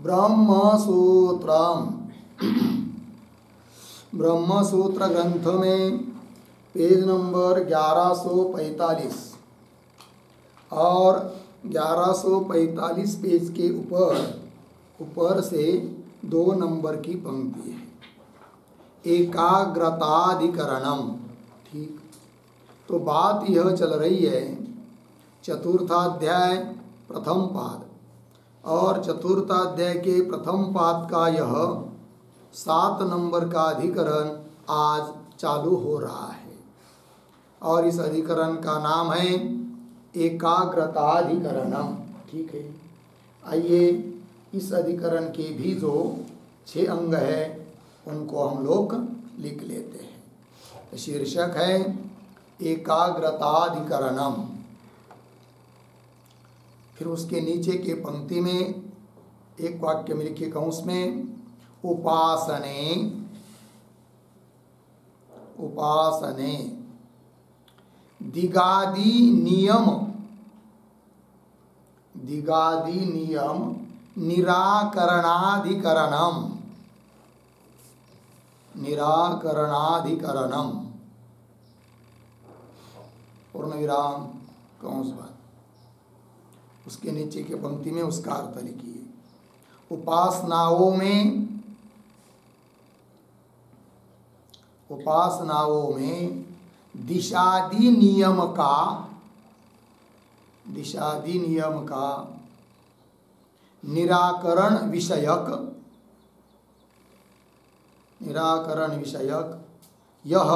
ब्रह्मसूत्रम। ब्रह्मसूत्र ग्रंथ में page number 1145 और 1145 पेज के ऊपर से 2 नंबर की पंक्ति है, एकाग्रताधिकरणम। ठीक, तो बात यह चल रही है चतुर्थाध्याय प्रथम पाद, और चतुर्थाध्याय के प्रथम पाद का यह 7 नंबर का अधिकरण आज चालू हो रहा है, और इस अधिकरण का नाम है एकाग्रताधिकरणम। ठीक है, आइए इस अधिकरण के भी जो 6 अंग है उनको हम लोग लिख लेते हैं। तो शीर्षक है एकाग्रताधिकरणम। फिर उसके नीचे के पंक्ति में एक वाक्य में लिखे कंस में उपासने उपासने दिगादि नियम निराकरणाधिकरणम निराकरणाधिकरणम पूर्ण विराम कंस बंद। उसके नीचे के पंक्ति में उसका अर्थ लिखिए। उपासनाओं में दिशादि नियम का निराकरण विषयक यह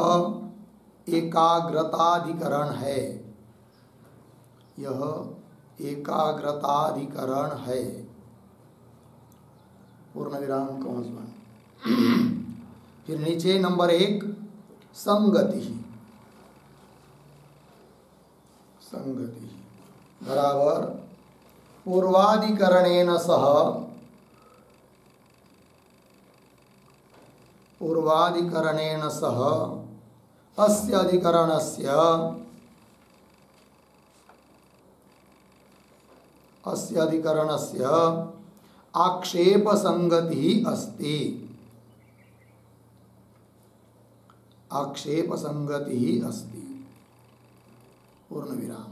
एकाग्रताधिकरण है। यह एकाग्रताधिकरण है। पूर्ण विराम कंस बंद। फिर नीचे नंबर 1 संगति बराबर पूर्वाधिकरणेन सह अस्य अधिकरणस्य आक्षेप संगति अस्ति। पूर्ण विराम।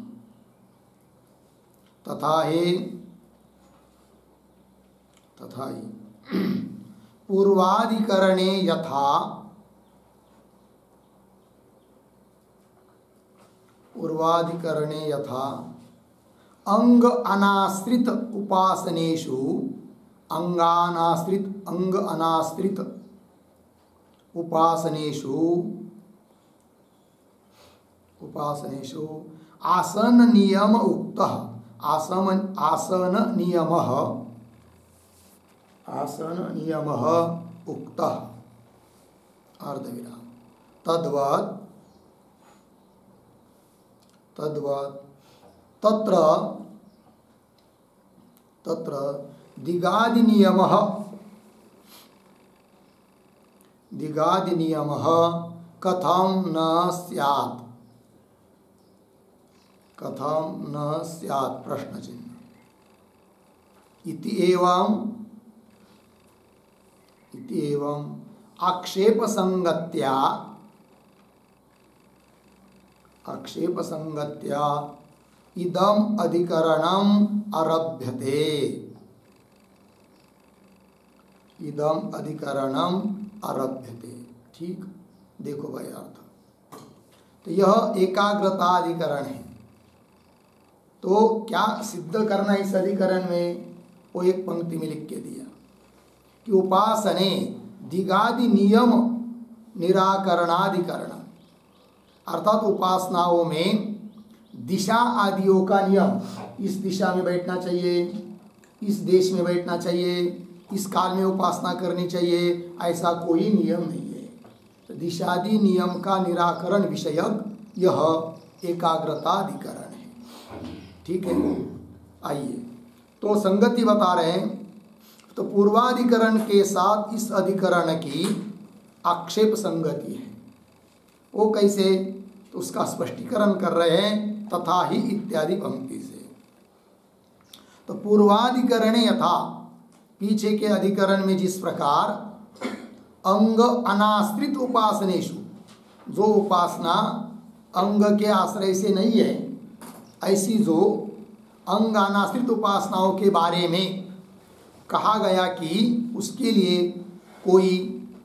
तथा ही पूर्वाधिकरणे यथा अंग अनाश्रित उपासनेषु आसन नियम उक्तः अर्धविराम। तद्वत् तत्र दिगादि नियमः कथं न स्यात् प्रश्न चिन्ह इति एवं आक्षेप संगत्या इदम अधिकरणम आरभ्यते। ठीक, देखो भाई अर्थ। तो यह एकाग्रताधिकरण है। तो क्या सिद्ध करना इस अधिकरण में, वो एक पंक्ति में लिख के दिया कि उपासने दिगादि नियम निराकरणाधिकरण, अर्थात उपासनाओं में दिशा आदियों का नियम, इस दिशा में बैठना चाहिए, इस देश में बैठना चाहिए, इस काल में उपासना करनी चाहिए, ऐसा कोई नियम नहीं है। तो दिशादि नियम का निराकरण विषयक यह एकाग्रताधिकरण है। ठीक है, आइए तो संगति बता रहे हैं। तो पूर्वाधिकरण के साथ इस अधिकरण की आक्षेप संगति है। वो कैसे, तो उसका स्पष्टीकरण कर रहे हैं तथा ही इत्यादि पंक्ति से। तो पूर्वाधिकरणे यथा, पीछे के अधिकरण में जिस प्रकार अंग अनाश्रित उपासनेषु, जो उपासना अंग के आश्रय से नहीं है, ऐसी जो अंग अनाश्रित उपासनाओं के बारे में कहा गया कि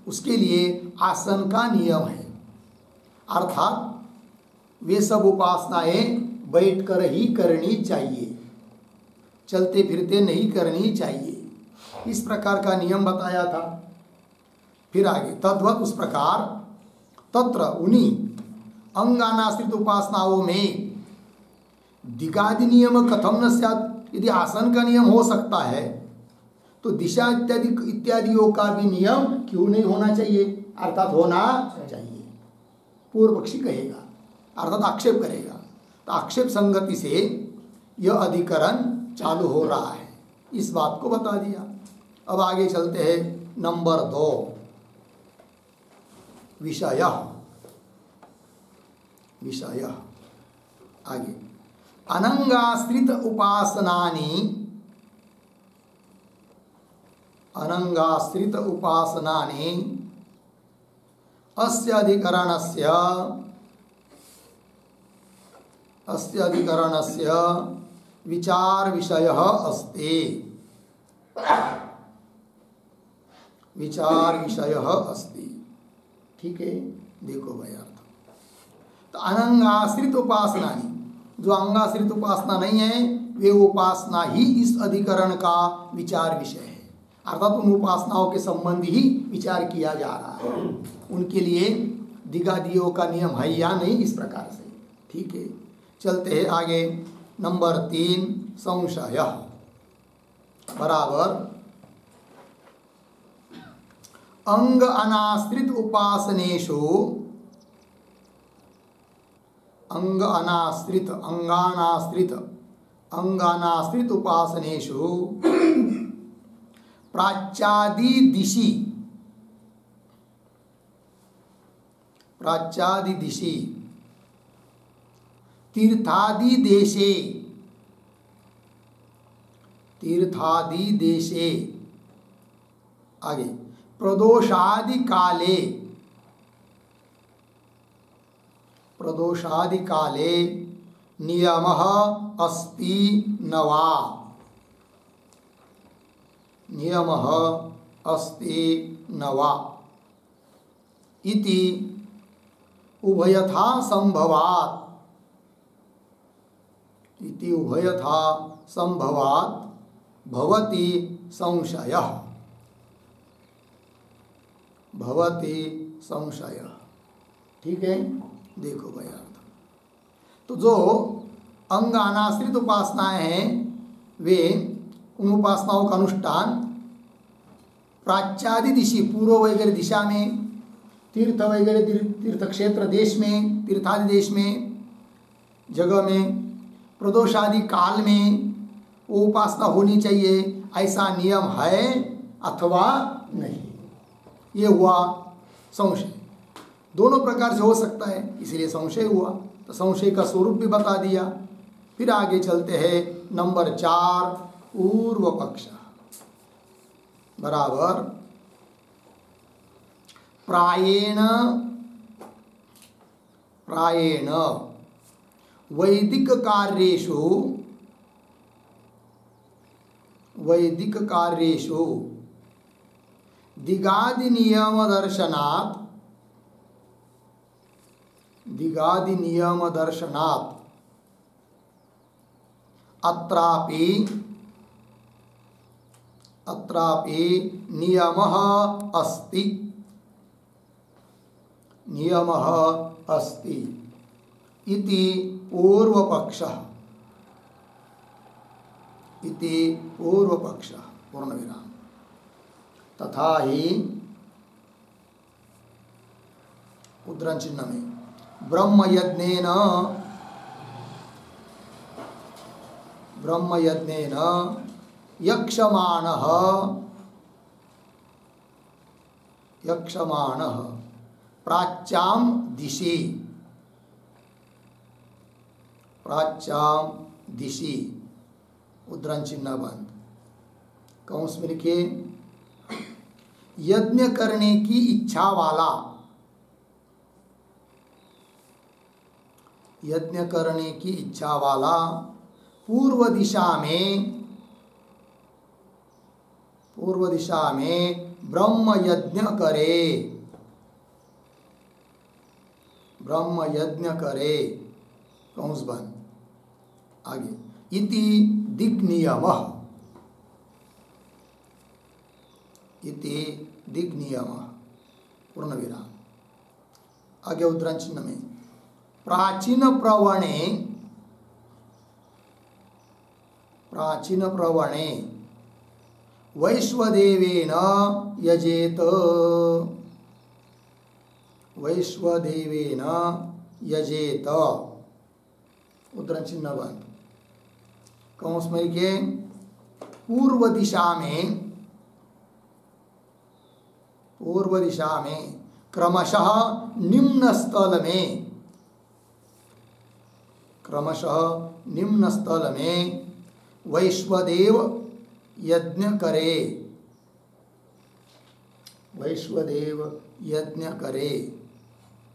उसके लिए आसन का नियम है, अर्थात वे सब उपासनाएं बैठकर ही करनी चाहिए, चलते फिरते नहीं करनी चाहिए, इस प्रकार का नियम बताया था। फिर आगे तद्वत उस प्रकार तत्र उन्हीं अंगानाश्रित उपासनाओं में दिगादि नियम कथम न स्यात्, यदि आसन का नियम हो सकता है तो दिशा इत्यादियों का भी नियम क्यों नहीं होना चाहिए, अर्थात होना चाहिए, पूर्व पक्षी कहेगा, अर्थात आक्षेप करेगा। तो आक्षेप संगति से यह अधिकरण चालू हो रहा है, इस बात को बता दिया। अब आगे चलते हैं नंबर 2, विषय आगे अनंगाश्रित उपासनानि अस्य अधिकरणस्य विचार विषयः अस्ति। ठीक है, देखो भाई अर्थ। तो अनंगाश्रित उपासनानि, जो अंगाश्रित उपासना नहीं है वे उपासना ही इस अधिकरण का विचार विषय है, अर्थात उन उपासनाओं के संबंधी ही विचार किया जा रहा है, उनके लिए दिगादियों का नियम है या नहीं, इस प्रकार से। ठीक है, चलते हैं आगे नंबर 3, संशय बराबर अंग अनाश्रित उपासनेषु अंगानाश्रित उपासनेषु प्राच्यादि दिशि तीर्थादि देशे आगे प्रदोषादि काले नियमः अस्ति न वा इति उभयथा संभवात् भवति संशयः। ठीक है, देखो भाई अर्थ। तो जो अंग अनाश्रित उपासनाएं हैं वे उन उपासनाओं का अनुष्ठान प्राच्यादि दिशि, पूर्व वगैरह दिशा में, तीर्थ वगैरह तीर्थ क्षेत्र देश में, तीर्थादि देश में जगह में, प्रदोषादि काल में वो उपासना होनी चाहिए, ऐसा नियम है अथवा नहीं, ये हुआ संशय। दोनों प्रकार से हो सकता है, इसलिए संशय हुआ। तो संशय का स्वरूप भी बता दिया। फिर आगे चलते हैं नंबर 4, पूर्व पक्ष बराबर प्रायेण वैदिक कार्येषु दिगादि नियम दर्शनात् अत्रापि नियमः अस्ति इति पूर्वपक्षः पूर्णविराम। तथा ही उद्धरण चिन्ह में ब्रह्मयज्ञेन यक्षमाणः प्राच्यां दिशि उद्धरण चिन्ह बंद कौंस में लिखिए यज्ञ करने की इच्छा वाला, यज्ञ करने की इच्छा वाला पूर्व दिशा में ब्रह्म यज्ञ करे, ब्रह्म यज्ञ करे, कौंस बंद। आगे इति दिक् नियमः, इति दिक् नियमः पूर्ण विराम। आगे उद्धरण चिन्ह में प्राचीन प्रवणे वैश्वदेवेन यजेत, वैश्वदेवेन यजेत, उद्धरण चिन्ह बंद। कौंस में लिखिए पूर्व दिशा में क्रमशः निम्न स्थल में, क्रमशः निम्न स्थल में वैश्वदेव यज्ञ करे, वैश्वदेव यज्ञ करे,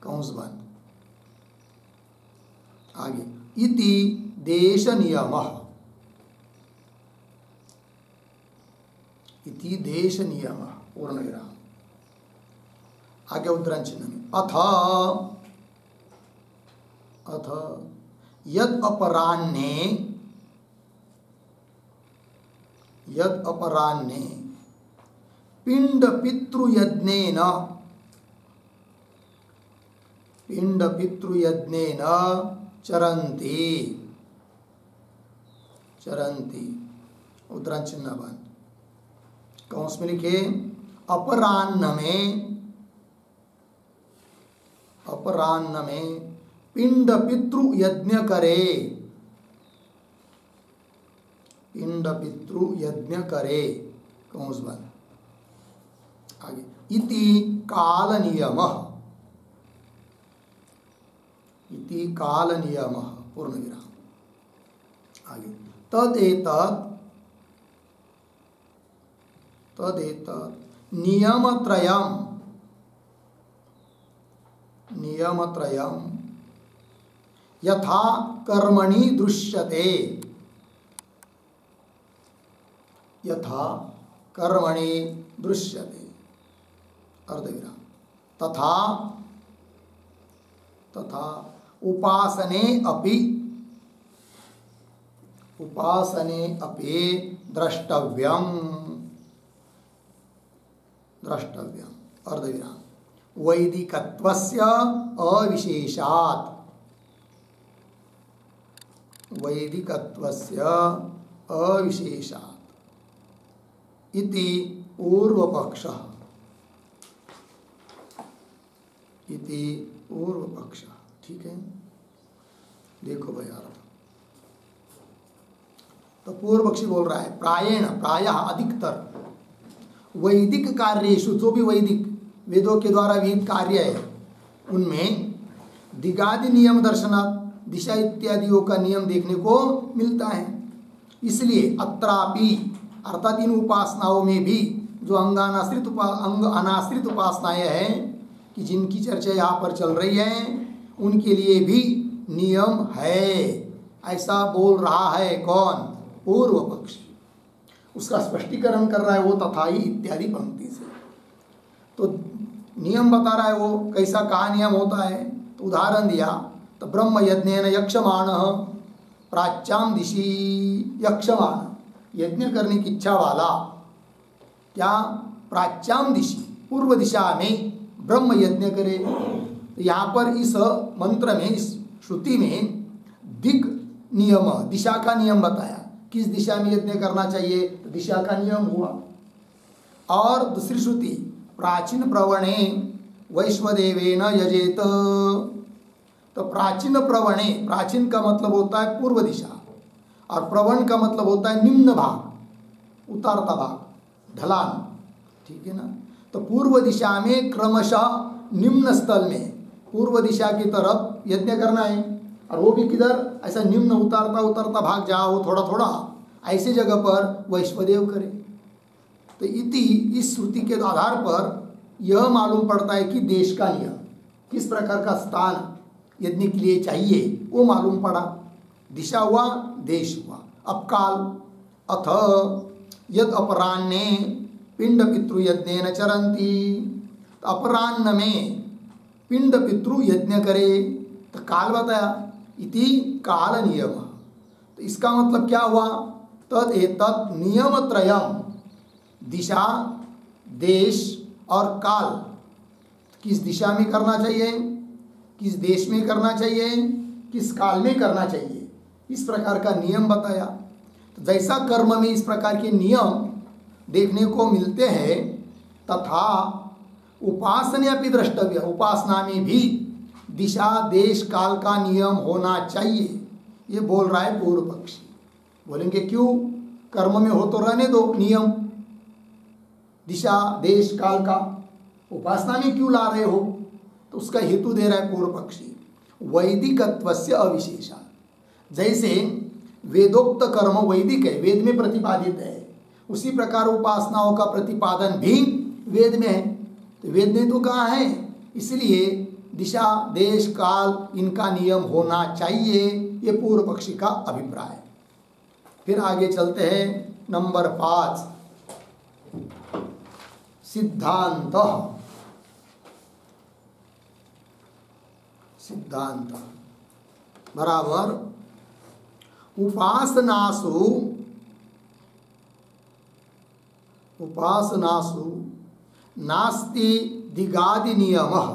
कौंस बंद। आगे इति देश नियमः, इति देश नियमः पूर्ण विराम। आगे उद्धरण चिन्ह में अथ यद अपराह्ने पिंड पितृयज्ञेन चरन्ति, उद्धरण चिन्ह बंद। कौंस में लिखे अपराह्न में पिंड पितृ यज्ञ करे, पिंड पितृ यज्ञ करे, कौंस बंद। आगे इति काल नियमः, इति काल नियमः पूर्ण विराम। आगे तदेतत् नियमत्रयम् यथा कर्मणि दृश्यते, यथा कर्मणि दृश्यते, अर्धविराम। तथा उपासने अपि द्रष्टव्यम्, अर्धविराम। वैदिकत्वस्य अविशेषात्, वैदिकत्वस्य अविशेषात् इति पूर्वपक्षः, इति पूर्वपक्षः। ठीक है, देखो भाई यार, तो पूर्व पक्षी बोल रहा है प्रायः अधिकतर वैदिक कार्येषु, जो भी वैदिक वेदों के द्वारा विहित कार्य है उनमें दिगादि नियम दर्शनात्, दिशा इत्यादियों का नियम देखने को मिलता है। इसलिए अत्रापि अर्थात इन उपासनाओं में भी जो अंग अनाश्रित उपासनाएं हैं कि जिनकी चर्चा यहाँ पर चल रही है, उनके लिए भी नियम है, ऐसा बोल रहा है कौन? पूर्व पक्ष। उसका स्पष्टीकरण कर रहा है वो तथा ही इत्यादि पंक्ति से। तो नियम बता रहा है वो कैसा कहा नियम होता है। तो उदाहरण दिया, तो ब्रह्म यज्ञेन यक्षमाणः प्राच्याम दिशि यक्षमाण, यज्ञ करने की इच्छा वाला क्या प्राच्याम दिशि पूर्व दिशा में ब्रह्म यज्ञ करे। तो यहाँ पर इस मंत्र में, इस श्रुति में दिक् नियम, दिशा का नियम बताया, किस दिशा में यज्ञ करना चाहिए, तो दिशा का नियम हुआ। और दूसरी श्रुति प्राचीन प्रवणे वैश्वदेवेन यजेत, तो प्राचीन प्रवणे, प्राचीन का मतलब होता है पूर्व दिशा और प्रवण का मतलब होता है निम्न भाग, उतारता भाग, ढलान, ठीक है ना। तो पूर्व दिशा में क्रमशः निम्न स्थल में पूर्व दिशा की तरफ यज्ञ करना है, और वो भी किधर, ऐसा निम्न उतारता भाग जहाँ हो थोड़ा थोड़ा, ऐसे जगह पर वैश्वदेव करे। तो इति इस श्रुति के आधार पर यह मालूम पड़ता है कि देश का नियम, किस प्रकार का स्थान यज्ञ के लिए चाहिए वो मालूम पड़ा। दिशा हुआ, देश हुआ। अब काल, अथ यद अपराह्ने पिंड पितृ यज्ञ न चरंती, तो अपराह्न में पिंड पितृ यज्ञ करे तो काल बताया, इति काल नियम। तो इसका मतलब क्या हुआ, तद एतत् नियम त्रयम, दिशा, देश और काल, किस दिशा में करना चाहिए, किस देश में करना चाहिए, किस काल में करना चाहिए, इस प्रकार का नियम बताया। तो जैसा कर्म में इस प्रकार के नियम देखने को मिलते हैं, तथा उपासना अपनी द्रष्टव्य, उपासना में भी दिशा, देश, काल का नियम होना चाहिए, ये बोल रहा है पूर्व पक्षी। बोलेंगे क्यों, कर्म में हो तो रहने दो नियम, दिशा, देश, काल का, उपासना में क्यों ला रहे हो? तो उसका हेतु दे रहा है पूर्व पक्षी, वैदिकत्वस्य अविशेषा। जैसे वेदोक्त कर्म वैदिक है, वेद में प्रतिपादित है, उसी प्रकार उपासनाओं का प्रतिपादन भी वेद में है। तो वेद ने तो कहा है, इसलिए दिशा, देश, काल इनका नियम होना चाहिए, ये पूर्व पक्षी का अभिप्राय। फिर आगे चलते हैं, नंबर 5, सिद्धांत। सिद्धांत बराबर उपासनासु नास्ति दिगादि नियमः,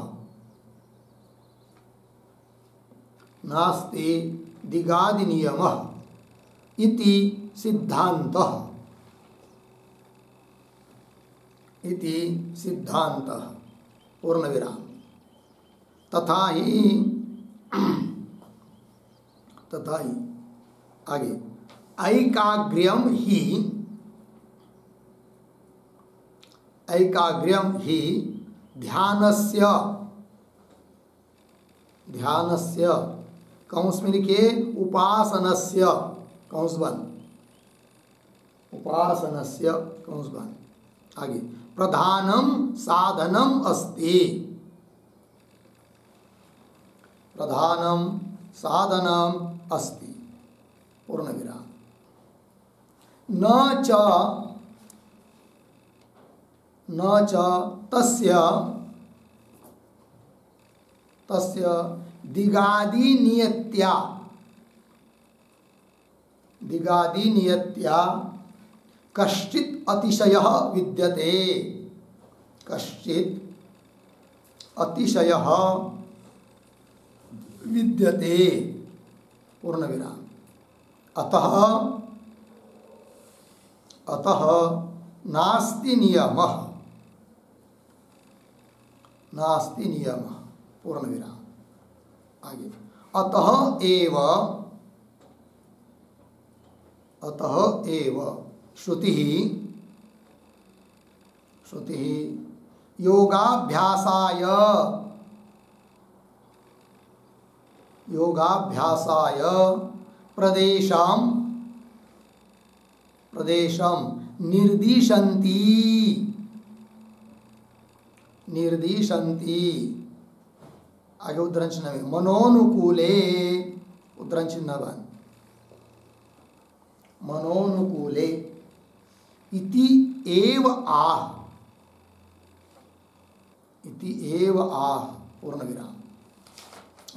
नास्ति दिगादि नियमः इति सिद्धान्तः, इति सिद्धान्तः पूर्णविराम। तथा ही आगे ऐकाग्र्यम ही ध्यानस्य कंस में लिखिए उपासनस्य, कंस बंद, उपासनस्य कंस बंद। आगे प्रधानम साधनम अस्ति, प्रधानम साधनम अस्ति पूर्ण विराम। न च तस्य दिगादि नियत्या कश्चित् अतिशयः विद्यते, कश्चित् अतिशयः विद्यते पूर्ण विराम। अतः नास्ति नियमः, नास्ति नियमः पूर्ण विराम। आगे अतः एव श्रुति योगाभ्यासाय प्रदेशं निर्दिशन्ति। आगे उद्धरण चिन्ह में मनोनुकूले, उद्धरण चिन्ह बन, मनोनुकूले इति एव आह, इति एव आह पूर्ण विराम।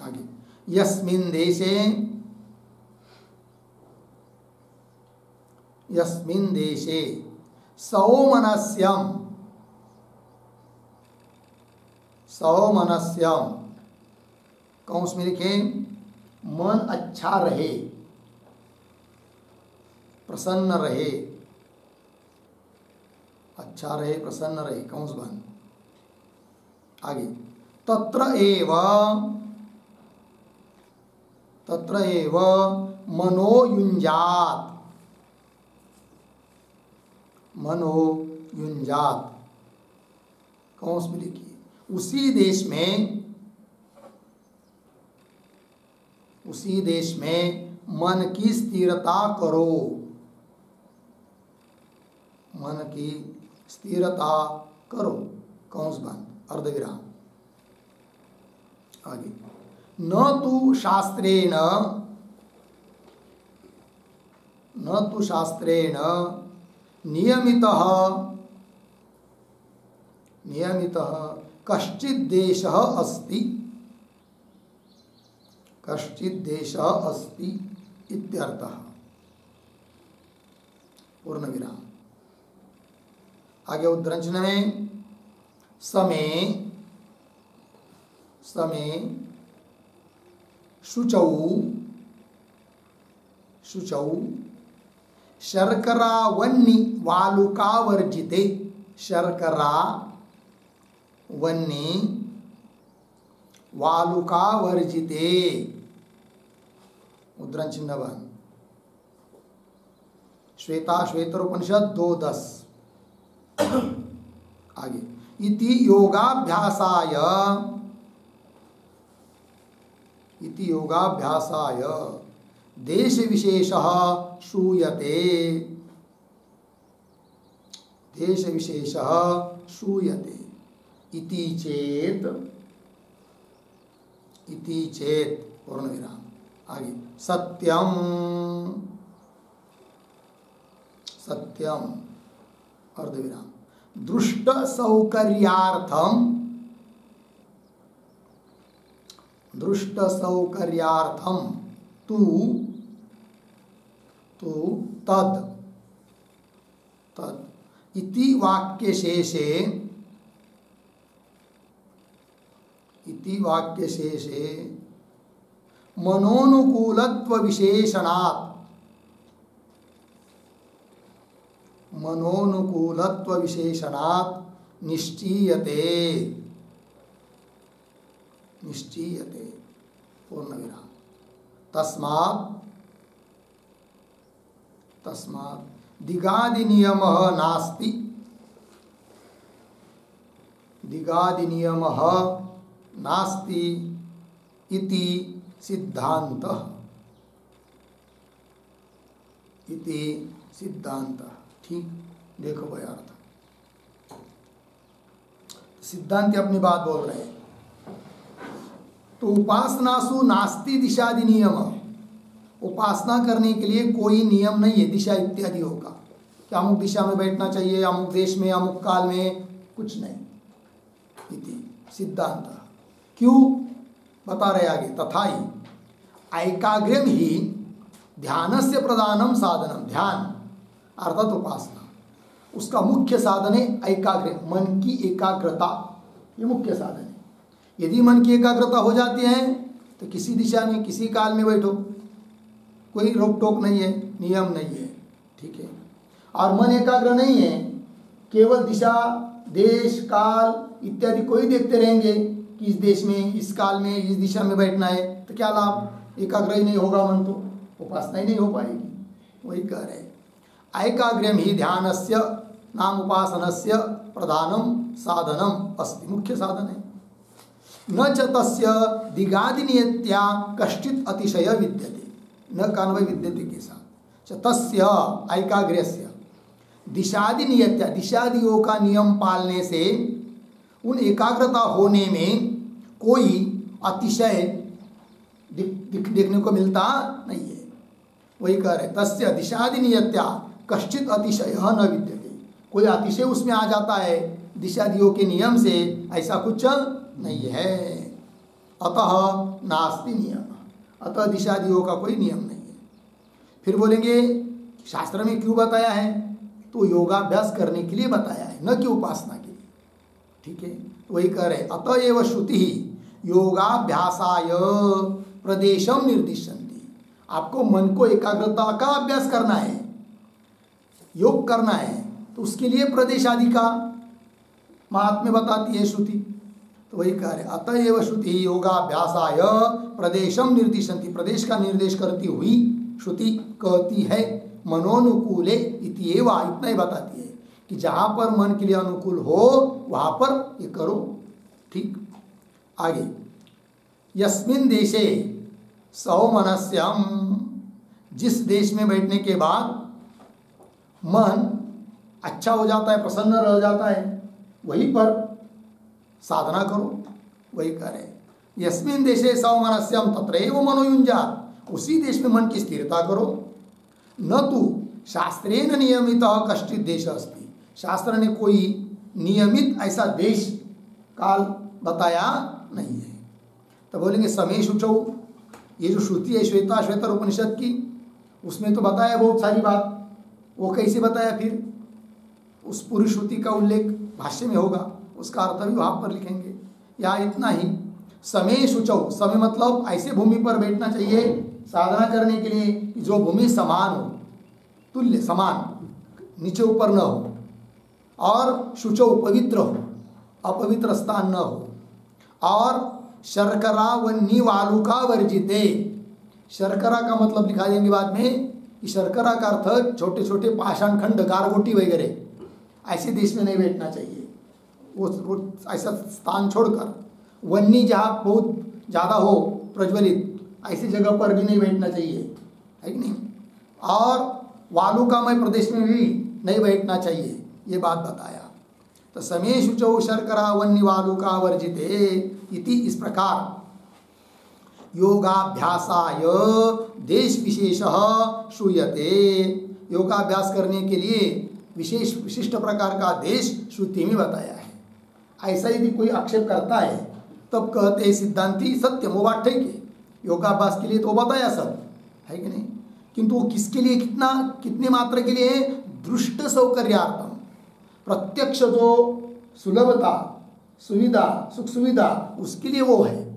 आगे यस्मिन् देशे सौमनस्यम कंस में लिखे मन अच्छा रहे, प्रसन्न रहे, अच्छा रहे, प्रसन्न रहे, कंस बंद। आगे तत्र एव मनोयुञ्जात कंस में लिखिए उसी देश में मन की स्थिरता करो, मन की स्थिरता करो, कंस बंद, अर्धविराम। आगे, न तु शास्त्रेण नियमितः कश्चित् देशः अस्ति इत्यर्थः। पूर्ण विराम। आगे उद्धरण में समे शुचौ शर्करा वन्नी वालुकावर्जिते, शर्करा वन्नी वालुकावर्जिते, उद्धरण चिन्ह बंद। श्वेतरोपनिषद 2:10। आगे, इति योगाभ्यासाय देश विशेषः श्रूयते, इति चेत पूर्ण विराम। आगे, सत्यम अर्धविराम। दृष्ट सौकर्यार्थम तु तद इति वाक्यशेषे मनोनुकूलत्व विशेषणात् निश्चीयते, पूर्ण विराम। तस्मात् दिगादि नियमः नास्ति इति सिद्धान्तः। ठीक, देखो भाई अर्थ। सिद्धांत अपनी बात बोल रहे हैं। तो उपासनासु नास्ति दिशादि नियम, उपासना करने के लिए कोई नियम नहीं है दिशा इत्यादि होगा कि अमुक दिशा में बैठना चाहिए, अमुक देश में, अमुक काल में, कुछ नहीं। इति सिद्धांत। क्यों बता रहे आगे, तथा ही ऐकाग्र्यम ही ध्यानस्य प्रधानम साधनम, ध्यान अर्थात उपासना, उसका मुख्य साधन है ऐकाग्र्य, मन की एकाग्रता, ये मुख्य साधन है। यदि मन की एकाग्रता हो जाती है तो किसी दिशा में किसी काल में बैठो, कोई रोक टोक नहीं है, नियम नहीं है, ठीक है। और मन एकाग्र नहीं है, केवल दिशा, देश, काल इत्यादि कोई देखते रहेंगे कि इस देश में, इस काल में, इस दिशा में बैठना है, तो क्या लाभ? एकाग्र ही नहीं होगा मन, तो उपासना ही नहीं हो पाएगी। वही कह रहे ऐकाग्र्यम ही ध्यानस्य नाम उपासनस्य प्रधानम साधनम अस्ति, मुख्य साधन है। न च तस्य दिगादिनियत्या कश्चित् अतिशय विद्यते, न कान्वय विद्यते के साथ। तस्य ऐकाग्र्यस्य दिशादिनियत्या, दिशादियों का नियम पालने से उन एकाग्रता होने में कोई अतिशय देखने को मिलता नहीं है। वही कह रहे, तस्य दिशादिनियत्या कश्चित् अतिशय न विद्यते, कोई अतिशय उसमें आ जाता है दिशादियों के नियम से, ऐसा कुछ नहीं है। अतः नास्ति नियम, अतः दिशादियों का कोई नियम नहीं है। फिर बोलेंगे शास्त्र में क्यों बताया है? तो योगाभ्यास करने के लिए बताया है, न कि उपासना के लिए, ठीक है। वही कह रहे, अतएव श्रुति योगाभ्यासाय प्रदेशम निर्दिशन्ति, आपको मन को एकाग्रता का अभ्यास करना है, योग करना है, तो उसके लिए प्रदेश आदि का महात्म्य बताती है श्रुति। तो वही कह रहे, अतएव श्रुति योगाभ्यासाय प्रदेशम निर्दिशन्ति, प्रदेश का निर्देश करती हुई श्रुति कहती है मनोनुकूले इति एव, इतना ही बताती है कि जहाँ पर मन के लिए अनुकूल हो वहाँ पर ये करो, ठीक। आगे, यस्मिन् देशे सौमनस्यम, जिस देश में बैठने के बाद मन अच्छा हो जाता है, प्रसन्न रह जाता है, वहीं पर साधना करो, वही करें। यस्मिन देशे सौमनस्यम तत्रैव मनोयुञ्जात, उसी देश में मन की स्थिरता करो। न तो शास्त्रेण नियमित कश्चित देश अस्ति, शास्त्र ने कोई नियमित ऐसा देश काल बताया नहीं है। तो बोलेंगे समय शुचौ, ये जो श्रुति है श्वेता श्वेतर उपनिषद की, उसमें तो बताया बहुत सारी बात, वो कैसे बताया फिर? उस पूरी श्रुति का उल्लेख भाष्य में होगा, उसका अर्थ भी वहाँ पर लिखेंगे। या इतना ही, समय शुचौ, समय मतलब ऐसे भूमि पर बैठना चाहिए साधना करने के लिए जो भूमि समान हो, तुल्य समान, नीचे ऊपर न हो, और शुचौ पवित्र हो, अपवित्र स्थान न हो, और शर्करा वन्नी वालुका वर्जिते। शर्करा का मतलब लिखा देंगे बाद में, कि शर्करा का अर्थ छोटे छोटे पाषाण खंड, गारगोटी वगैरह, ऐसे देश में नहीं बैठना चाहिए। वो ऐसा स्थान छोड़कर, वन्नी जहाँ बहुत ज़्यादा हो प्रज्वलित, ऐसी जगह पर भी नहीं बैठना चाहिए, है कि नहीं? और वालुकामय प्रदेश में भी नहीं बैठना चाहिए, ये बात बताया। तो समय शुचौ शर्करा वन्नी वालुका वर्जिते इति, इस प्रकार योगाभ्यासाय देश विशेषः श्रूयते, योगाभ्यास करने के लिए विशेष विशिष्ट प्रकार का देश श्रुति में बताया है। ऐसा यदि कोई आक्षेप करता है तब कहते हैं सिद्धांती सत्य, वो बात ठीक है, योगाभ्यास के लिए तो बताया सब, है कि नहीं? किंतु वो किसके लिए, कितने मात्र के लिए? दृष्ट सौकर्यार्थम, प्रत्यक्ष जो सुलभता, सुविधा, सुख सुविधा, उसके लिए वो है।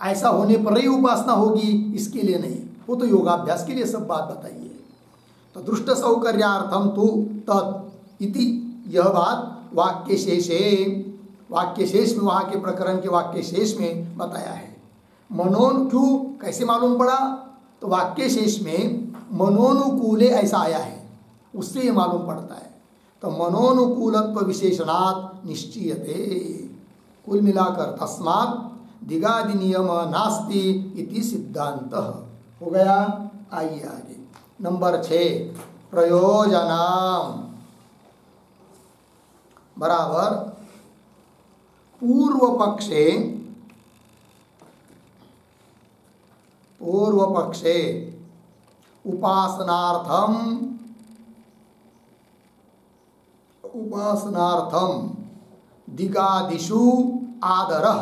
ऐसा होने पर ही उपासना होगी, इसके लिए नहीं, वो तो योगाभ्यास के लिए सब बात बताइए। तो दृष्ट सौकर्यार्थम तो तत् इति, यह बात वाक्य शेषे, वाक्य शेष में, वहाँ के प्रकरण के वाक्य शेष में बताया है। मनोन क्यों, कैसे मालूम पड़ा? तो वाक्य शेष में मनोनुकूले ऐसा आया है, उससे ये मालूम पड़ता है। तो मनोनुकूलत्व विशेषणात् निश्चीयते, कुल मिलाकर तस्मात् दिगादि नियम नास्ति इति सिद्धांत हो गया। आइए आगे, नंबर 6 प्रयोजनम बराबर पूर्व पक्षे उपासनार्थम दिगादिषु आदरः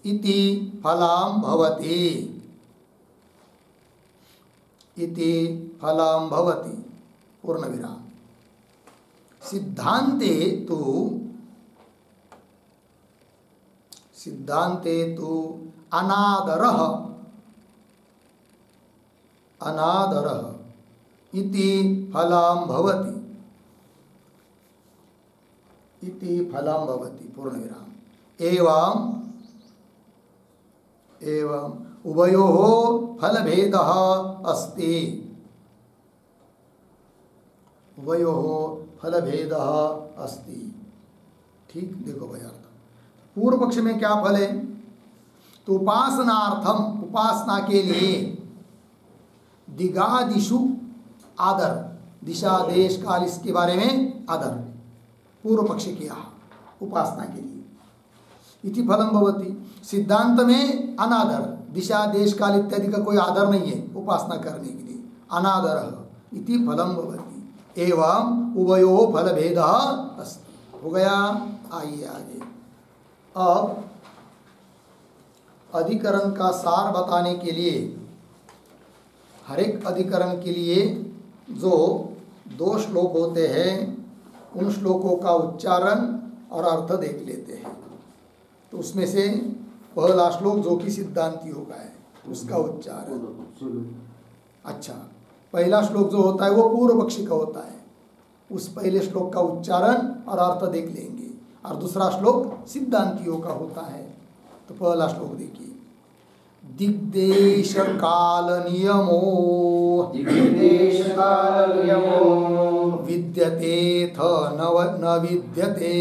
इति फलां भवति पूर्ण विराम। सिद्धांते तु अनादरः इति फलां भवति पूर्ण विराम। एवं उभयोः फलभेदः अस्ति, ठीक। देखो भाई, अर्थ पूर्व पक्ष में क्या फल है? तो उपासनार्थम, उपासना के लिए, दिगादिषु आदर, दिशा देश काल इसके बारे में आदर, पूर्व पक्ष किया उपासना के लिए। इति फलम भवति, सिद्धांत में अनादर, दिशा देश काल इत्यादि का कोई आदर नहीं है उपासना करने के लिए, अनादर इति फलम भवति। एवं उभयो फल भेद अस्ति, हो गया। आइए आगे, अब अधिकरण का सार बताने के लिए, हर एक अधिकरण के लिए जो 2 श्लोक होते हैं, उन श्लोकों का उच्चारण और अर्थ देख लेते हैं। तो उसमें से पहला श्लोक जो कि सिद्धांतियों का है, उसका उच्चारण, अच्छा, पहला श्लोक जो होता है वो पूर्व पक्षी का होता है, उस पहले श्लोक का उच्चारण और अर्थ देख लेंगे, और दूसरा श्लोक सिद्धांतियों का होता है। तो पहला श्लोक देखिए, दिग्देश काल नियमो विद्यते थ न विद्यते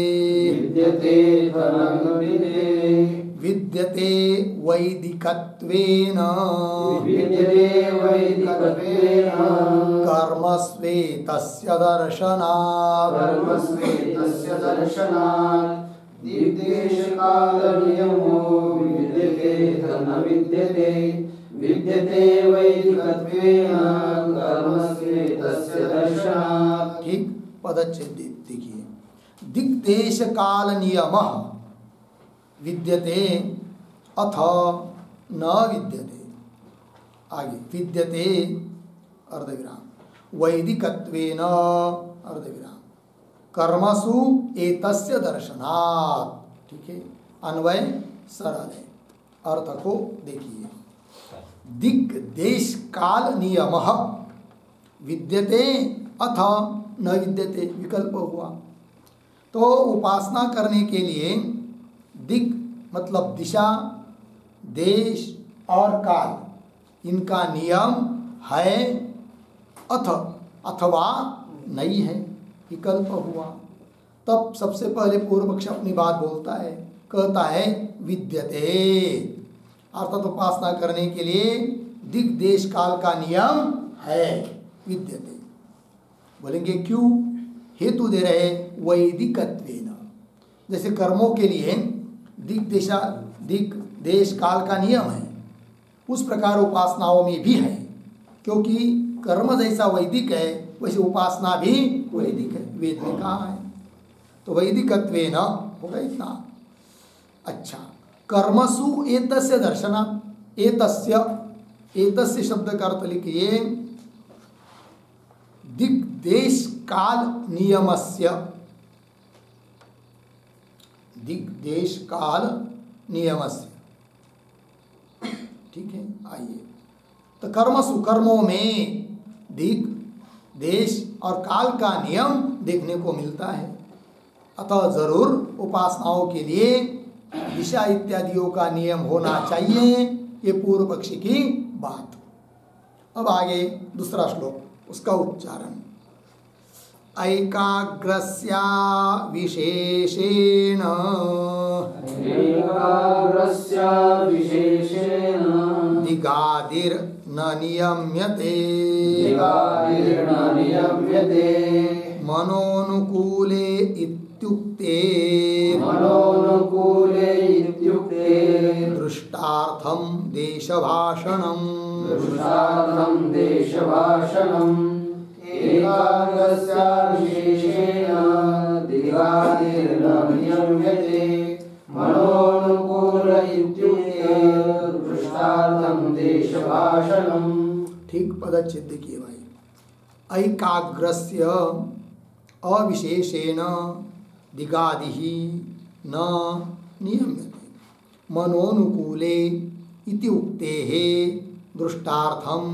विद्यते वैदिकत्वेन कर्मस्वेतस्य दर्शनात् दिग्देशकालनियमो विद्यते न विद्यते विद्यते वैदिकत्वेन कर्मस्वेतस्य दर्शनात्। ठीक, पदच्छेद देखिए। दिग्देश काल नियम विद्यते अथ न विद्यते, आगे विद्यते अर्धविराम वैदिकत्वेन अर्धविराम कर्मसु एतस्य दर्शनात्। ठीक है, अन्वय सरल है। अर्थ को देखिए। दिक् देश काल नियम विद्यते अथ न विद्यते, विकल्प हुआ। तो उपासना करने के लिए दिक् मतलब दिशा, देश और काल, इनका नियम है अथ अथवा नहीं है, विकल्प हुआ। तब सबसे पहले पूर्व पक्ष अपनी बात बोलता है, कहता है विद्यते, अर्थात उपासना करने के लिए दिक् देश काल का नियम है, विद्यते। बोलेंगे क्यों? हेतु दे रहे वैदिकत्वेन, जैसे कर्मों के लिए दिक् देश काल का नियम है, उस प्रकार उपासनाओं में भी है। क्योंकि कर्म जैसा वैदिक है वैसे उपासना भी वैदिक है, वेद में कहा है। तो वैदिकत्वेन होगा इतना। अच्छा, कर्मसु एतस्य दर्शनात्, एतस्य शब्द का अर्थ लिखिए दिक् देश काल नियमस्य, दिक् देश काल नियमस्य। ठीक है, आइए। तो कर्मसु कर्मों में दिक् देश और काल का नियम देखने को मिलता है, अतः जरूर उपासनाओं के लिए दिशा इत्यादियों का नियम होना चाहिए, ये पूर्व पक्षी की बात। अब आगे दूसरा श्लोक, उसका उच्चारण। ऐकाग्रस्या विशेषेण दिगादिर्न नियम्यते मनोनुकूले इत्युक्ते दृष्टार्थं देशभाषणम् एकाग्रस्य विशेषेण दिगादिर्न नियम्यते मनोनुकूल इत्युक्ते दृष्टार्थं देशभाषणम्। ठीक, पदच्छेद देखिए भाई। ऐकाग्रस्य अविशेषेण दिगादिः न नियम्यते मनोनुकूले इति उक्तेः दृष्टार्थं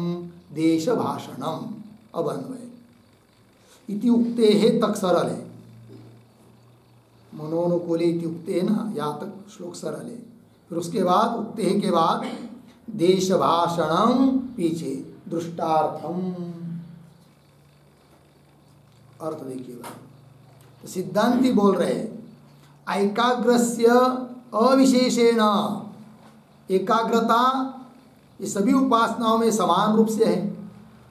देशभाषणम्। अब अन्वय इति उक्तेः तक सरल है, मनोनुकूले इति उक्ते है ना, यहाँ तक श्लोक सरल है। फिर उसके बाद उक्तेः के बाद देशभाषणम पीछे दृष्टार्थम। अर्थ देखिए भाई, तो सिद्धांती बोल रहे ऐकाग्रस्य अविशेषेण, एकाग्रता ये सभी उपासनाओं में समान रूप से है,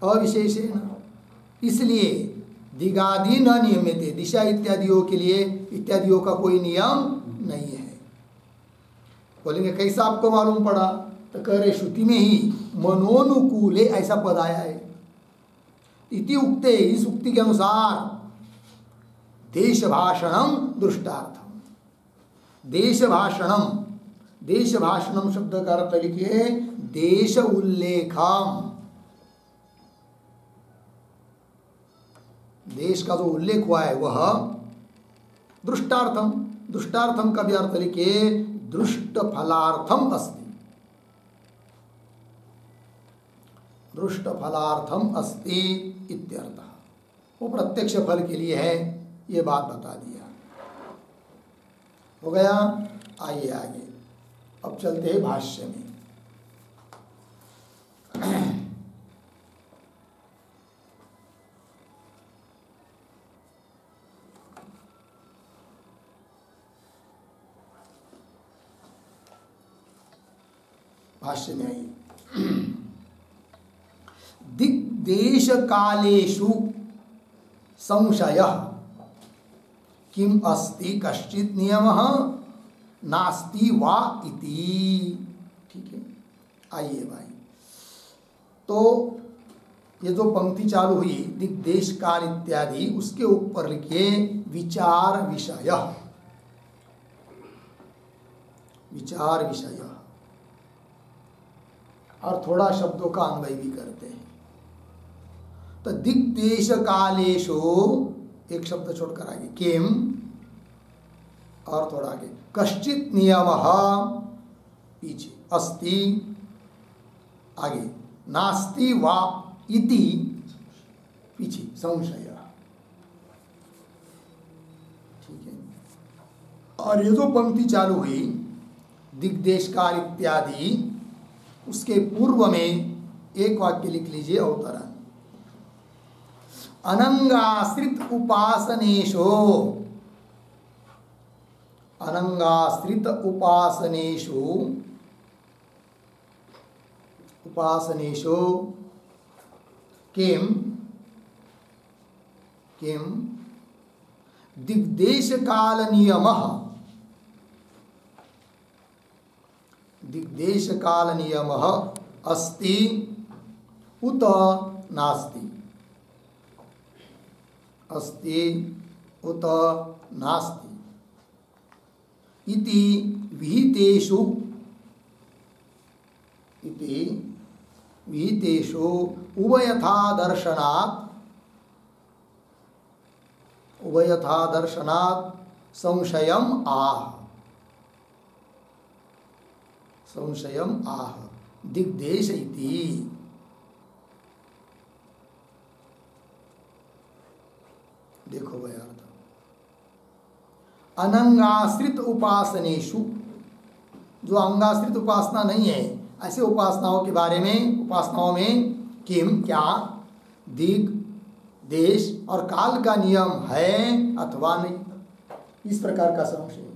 अविशेषेण। इसलिए दिगादि न नियमित, दिशा इत्यादियों के लिए इत्यादियों का कोई नियम नहीं है। बोलेंगे कैसा आपको मालूम पड़ा? तो कह रहे श्रुति में ही मनोनुकूले ऐसा पद आया है। इति उक्ते, इस उक्ति के अनुसार देशभाषणम दृष्टार्थम, देशभाषणम, देशभाषणम शब्द का अर्थ लिखिए देश उल्लेखम, देश का जो उल्लेख हुआ है वह दृष्टार्थम, दृष्टार्थम का भी अर्थ लिखिए दृष्ट फलार्थम अस्ति, दृष्ट फलार्थम अस्ति इत्यर्थः। वो प्रत्यक्ष फल के लिए है, ये बात बता दिया। हो गया। आइए आगे, अब चलते हैं भाष्य में। भाष्य में आई। दिग्देश कालेषु संशयः किम अस्ति कश्चित् नियमः नास्ति वा इति। ठीक है, आइए भाई, तो ये जो पंक्ति चालू हुई दिग्देश काल इत्यादि, उसके ऊपर लिखिए विचार विषय। विचार विषय और थोड़ा शब्दों का अन्वय भी करते हैं। तो दिग्देश कालेषु, एक शब्द छोड़कर आगे किम, और थोड़ा आगे कश्चित् नियमः, पीछे अस्ति, आगे नास्ति वा इति, पीछे संशय। ठीक है, और ये जो पंक्ति चालू हुई दिग्देश काल इत्यादि, उसके पूर्व में एक वाक्य लिख लीजिए अवतरण। अनंगाश्रित उपासनेषु, अनंगाश्रित उपासनेषु, उपासनेषु किम किम दिग्देश काल नियमः, दिग्देश काल नियमः अस्ति उत नास्ति, अस्ति उत नास्ति इति विहितेषु, इति विहितेषु उभयथा दर्शनात्, उभयथा दर्शनात् संशयम् आह, संशयम् आह दिग्देश इति। देखो भाई अर्थ, अनंगाश्रित उपासनेषु, जो अंगाश्रित उपासना नहीं है, ऐसे उपासनाओं के बारे में, उपासनाओं में किम क्या, दिग देश और काल का नियम है अथवा नहीं, इस प्रकार का संशय।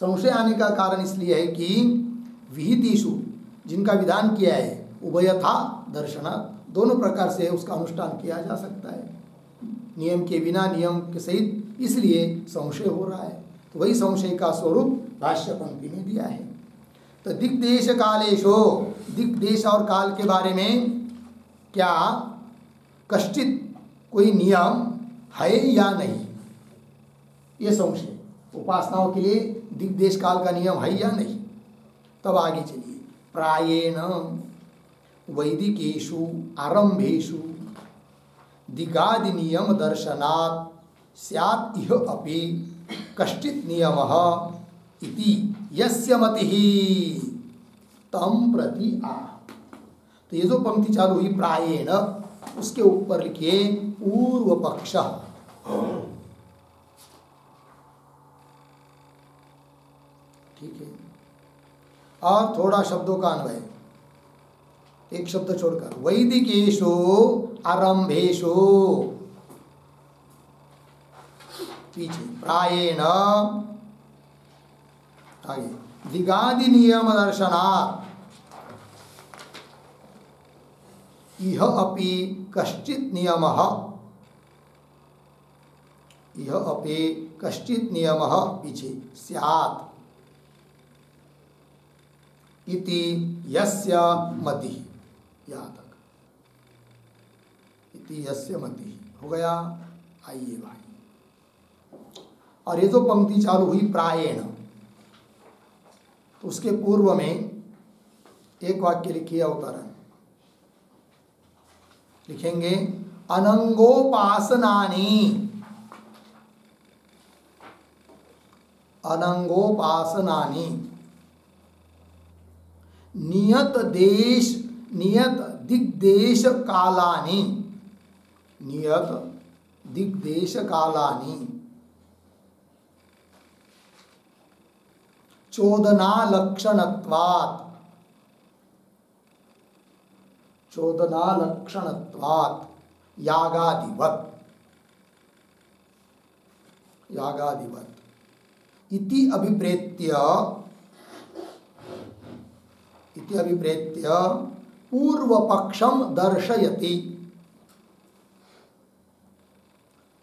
संशय आने का कारण इसलिए है कि विहितेषु, जिनका विधान किया है, उभयथा दर्शनात्, दोनों प्रकार से उसका अनुष्ठान किया जा सकता है, नियम के बिना, नियम के सहित, इसलिए संशय हो रहा है। तो वही संशय का स्वरूप भाष्य पंक्ति में दिया है। तो दिग्देश कालेषु, दिग्देश और काल के बारे में क्या कश्चित कोई नियम है या नहीं, ये संशय। उपासनाओं के लिए दिग्देश काल का नियम है या नहीं। तब आगे चलिए, प्रायेण वैदिकेषु आरंभेषु दिगादि नियम दर्शनात् स्यात् इह अपि कश्चित् नियमः इति यस्य मतिः तम प्रति आ। तो ये जो पंक्ति चालू हुई प्रायेण, उसके ऊपर लिखिए पूर्व पक्ष। ठीक है, और थोड़ा शब्दों का अन्वय, एक शब्द छोड़कर, वैदिकेषु आरंभेषु, पीछे प्रायेण, आगे दिगादि नियम दर्शनात् इह अपि कश्चित् नियमः, इह अपि कश्चित् नियमः, पीछे स्यात् इति यस्य मतिः, यहाँ तक इति यस्य मतिः हो गया। आइए भाई, और ये जो पंक्ति चालू हुई प्रायेण, तो उसके पूर्व में एक वाक्य लिखिए अवतरण, लिखेंगे अनंगोपासनानि, अनंगोपासनानि नियत देश, नियत दिग्देश कालानि, नियत दिग्देश कालानि चोदना लक्षणत्वात्, चोदना लक्षणत्वात् यागादिवत्, यागादिवत् इति अभिप्रेत्य इति अभिप्रेत्य पूर्व पक्षम दर्शयति,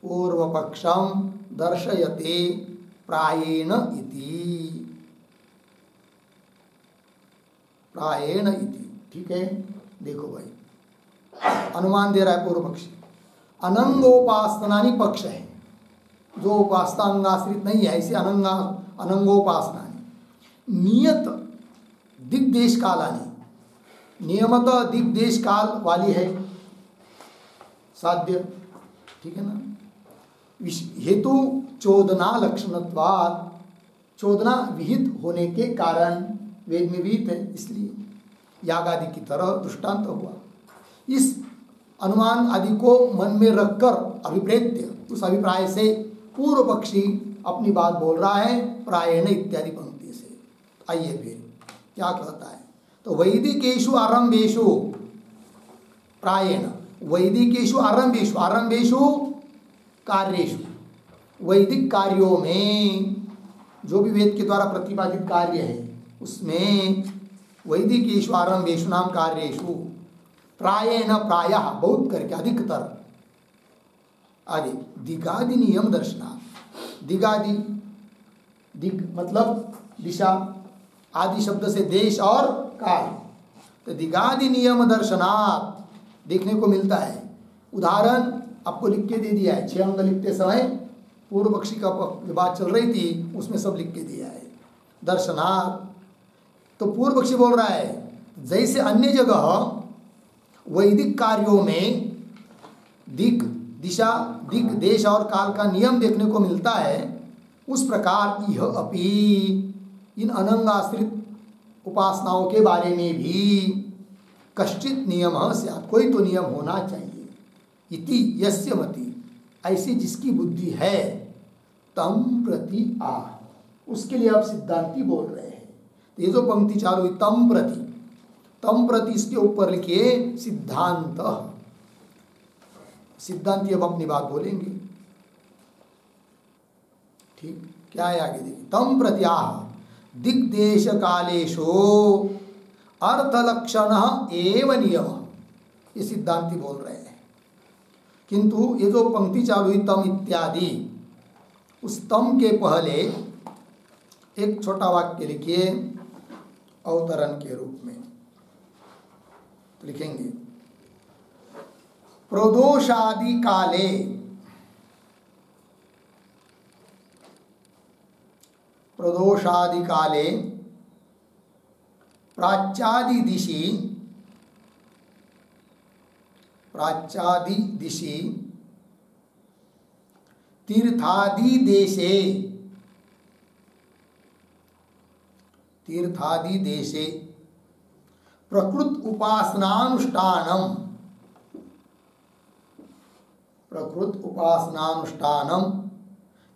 पूर्व पक्षम दर्शयति प्रायेण इति, प्रायेण इति। ठीक है, देखो भाई अनुमान दे रहा है पूर्व पक्षी। अनंगोपासनानि पक्ष है, जो उपासना अंगाश्रित नहीं है, ऐसे अनंगोपासनानि नियत दिग्देश कालानि, नियमतः दिग्देश काल वाली है साध्य। ठीक है ना। हेतु चोदना लक्षणत्वात्, चोदना विहित होने के कारण, वेद में विहित है इसलिए याग आदि की तरह दृष्टांत हुआ। इस अनुमान आदि को मन में रखकर अभिप्रेत्य, उस अभिप्राय से पूर्व पक्षी अपनी बात बोल रहा है प्रायेण इत्यादि पंक्ति से। आइए फिर क्या कहता है, तो वैदिकेषु आरंभेषु प्रायेण, वैदिकेषु आरंभेषु, आरंभेषु कार्येषु, वैदिक कार्यों में जो भी वेद के द्वारा प्रतिपादित कार्य है उसमें वैदिकेषु आरंभेषु नाम कार्येषु प्रायेण, प्रायः बहुत करके, अधिकतर। आगे दिगादि नियम दर्शनात्, दिगादि, दिग मतलब दिशा, आदि शब्द से देश और काल, तो दिगादि नियम दर्शनात् देखने को मिलता है। उदाहरण आपको लिख के दे दिया है, 6 अंग लिखते समय पूर्व पक्षी का बात चल रही थी, उसमें सब लिख के दिया है। दर्शनात्, तो पूर्व पक्षी बोल रहा है जैसे अन्य जगह वैदिक कार्यों में दिक, दिशा, दिक, देश और काल का नियम देखने को मिलता है, उस प्रकार यह अपि इन अनंगाश्रित उपासनाओं के बारे में भी कश्चित नियम स्यात्, कोई तो नियम होना चाहिए। इति यस्य मति, ऐसी जिसकी बुद्धि है, तम प्रति आ, उसके लिए आप सिद्धांती बोल रहे हैं। तो ये जो पंक्ति चालू हुई तम प्रति, तम प्रति इसके ऊपर लिखिए सिद्धांत। सिद्धांती अब अपनी बात बोलेंगे। ठीक, क्या है आगे देखिए। तम प्रत्याह दिग्देश कालेशो अर्थलक्षण एव नियम, ये सिद्धांती बोल रहे हैं। किंतु ये जो पंक्ति चालू हुई तम इत्यादि, उस तम के पहले एक छोटा वाक्य लिखिए अवतरण के रूप में। तो लिखेंगे प्रदोषादि काले, प्रदोषादि काले प्राच्यादि दिशि, प्राच्यादि दिशि तीर्थादि देशे, तीर्थादि देशे प्रकृत उपासनानुष्ठानम, प्रकृत उपासनानुष्ठानम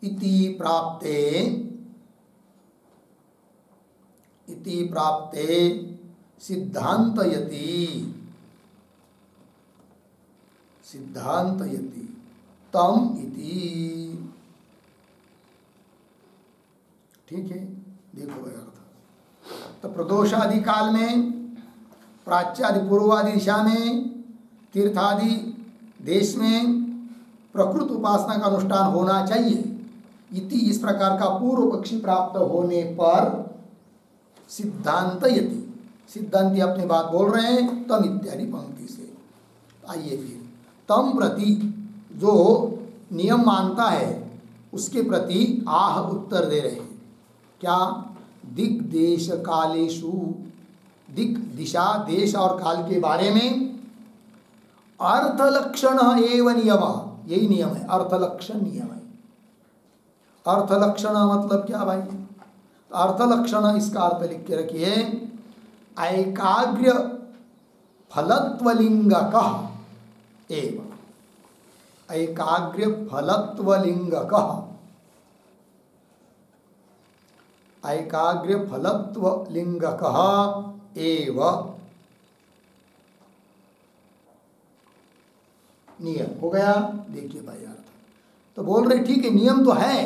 इति प्राप्ते, इति प्राप्ते सिद्धांतयति, सिद्धांतयति तम इति। ठीक है, देखो अर्थ। तो प्रदोषादि काल में, प्राच्यादि पूर्वादि दिशा में, तीर्थादि देश में प्रकृत उपासना का अनुष्ठान होना चाहिए। इति इस प्रकार का पूर्व पक्षी प्राप्त होने पर सिद्धांतयति, सिद्धांती अपनी बात बोल रहे हैं तम इत्यादि पंक्ति से। आइए फिर तम प्रति, जो नियम मानता है उसके प्रति आह उत्तर दे रहे हैं। क्या? दिक देश कालेषु, दिक दिशा देश और काल के बारे में अर्थलक्षण एव नियम, यही नियम है, अर्थलक्षण नियम है। अर्थलक्षण मतलब क्या भाई? अर्थलक्षण इसका अर्थ लिख के रखिए ऐकाग्र्य फलत्वलिंगकः एव, ऐकाग्र्य फलत्वलिंगकः, ऐकाग्र्य फलत्वलिंगकः एव नियम हो गया। देखिए भाई अर्थ तो बोल रहे ठीक है नियम तो है,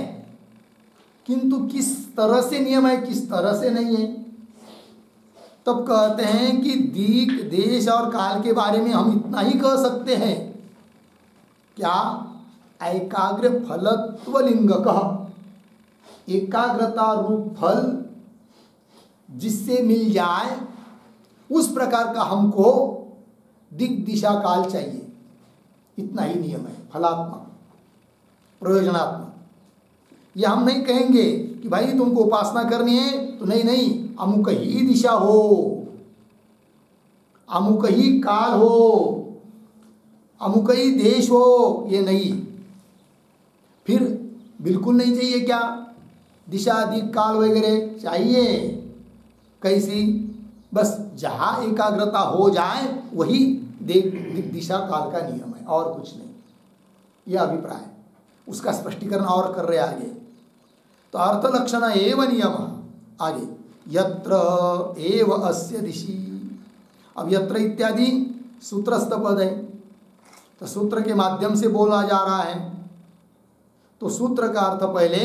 किंतु किस तरह से नियम है किस तरह से नहीं है, तब कहते हैं कि दिक देश और काल के बारे में हम इतना ही कह सकते हैं, क्या एकाग्र फलत्व लिंग कह, एकाग्रता रूप फल जिससे मिल जाए उस प्रकार का हमको दिक दिशा काल चाहिए, इतना ही नियम है फलात्मक प्रयोजनात्मक। ये हम नहीं कहेंगे कि भाई तुमको उपासना करनी है तो नहीं अमुक ही दिशा हो, अमुक ही काल हो, अमुक ही देश हो, ये नहीं। फिर बिल्कुल नहीं चाहिए क्या दिशा दिक काल वगैरह चाहिए, कैसी? बस जहाँ एकाग्रता हो जाए वही दिक दिशा काल का नियम है और कुछ नहीं। यह अभिप्राय उसका स्पष्टीकरण और कर रहे आगे। तो अर्थ लक्षण एव नियम आगे, यत्र एव अस्य दिशि। अब यत्र इत्यादि सूत्रस्थ पद है, तो सूत्र के माध्यम से बोला जा रहा है, तो सूत्र का अर्थ पहले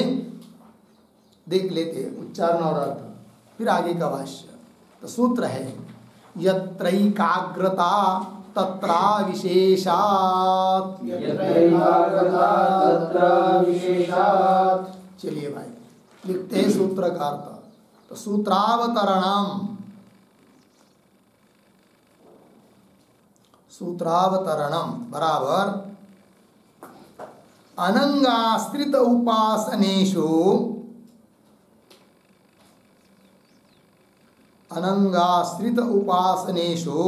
देख लेते हैं, उच्चारण और अर्थ, फिर आगे का भाष्य। तो सूत्र है यत्रैकाग्रता तत्रा विशेषात्। चलिए भाई लिखते हैं सूत्र का अर्थ। तो सूत्रावतरणम, सूत्रावतरणम बराबर अनंगाश्रित उपासनेषु, अनंगाश्रित उपासनेषु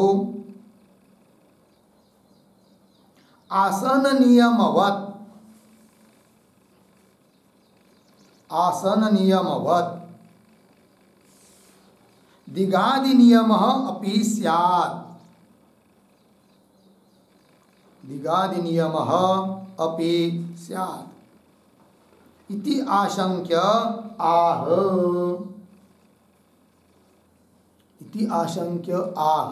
आसन नियमवत्, आसन नियमवत् दिगादि नियमः अपि स्यात्, दिगादि नियमः अपि स्यात् इति आशंक्य आह, इति आशंक्य आह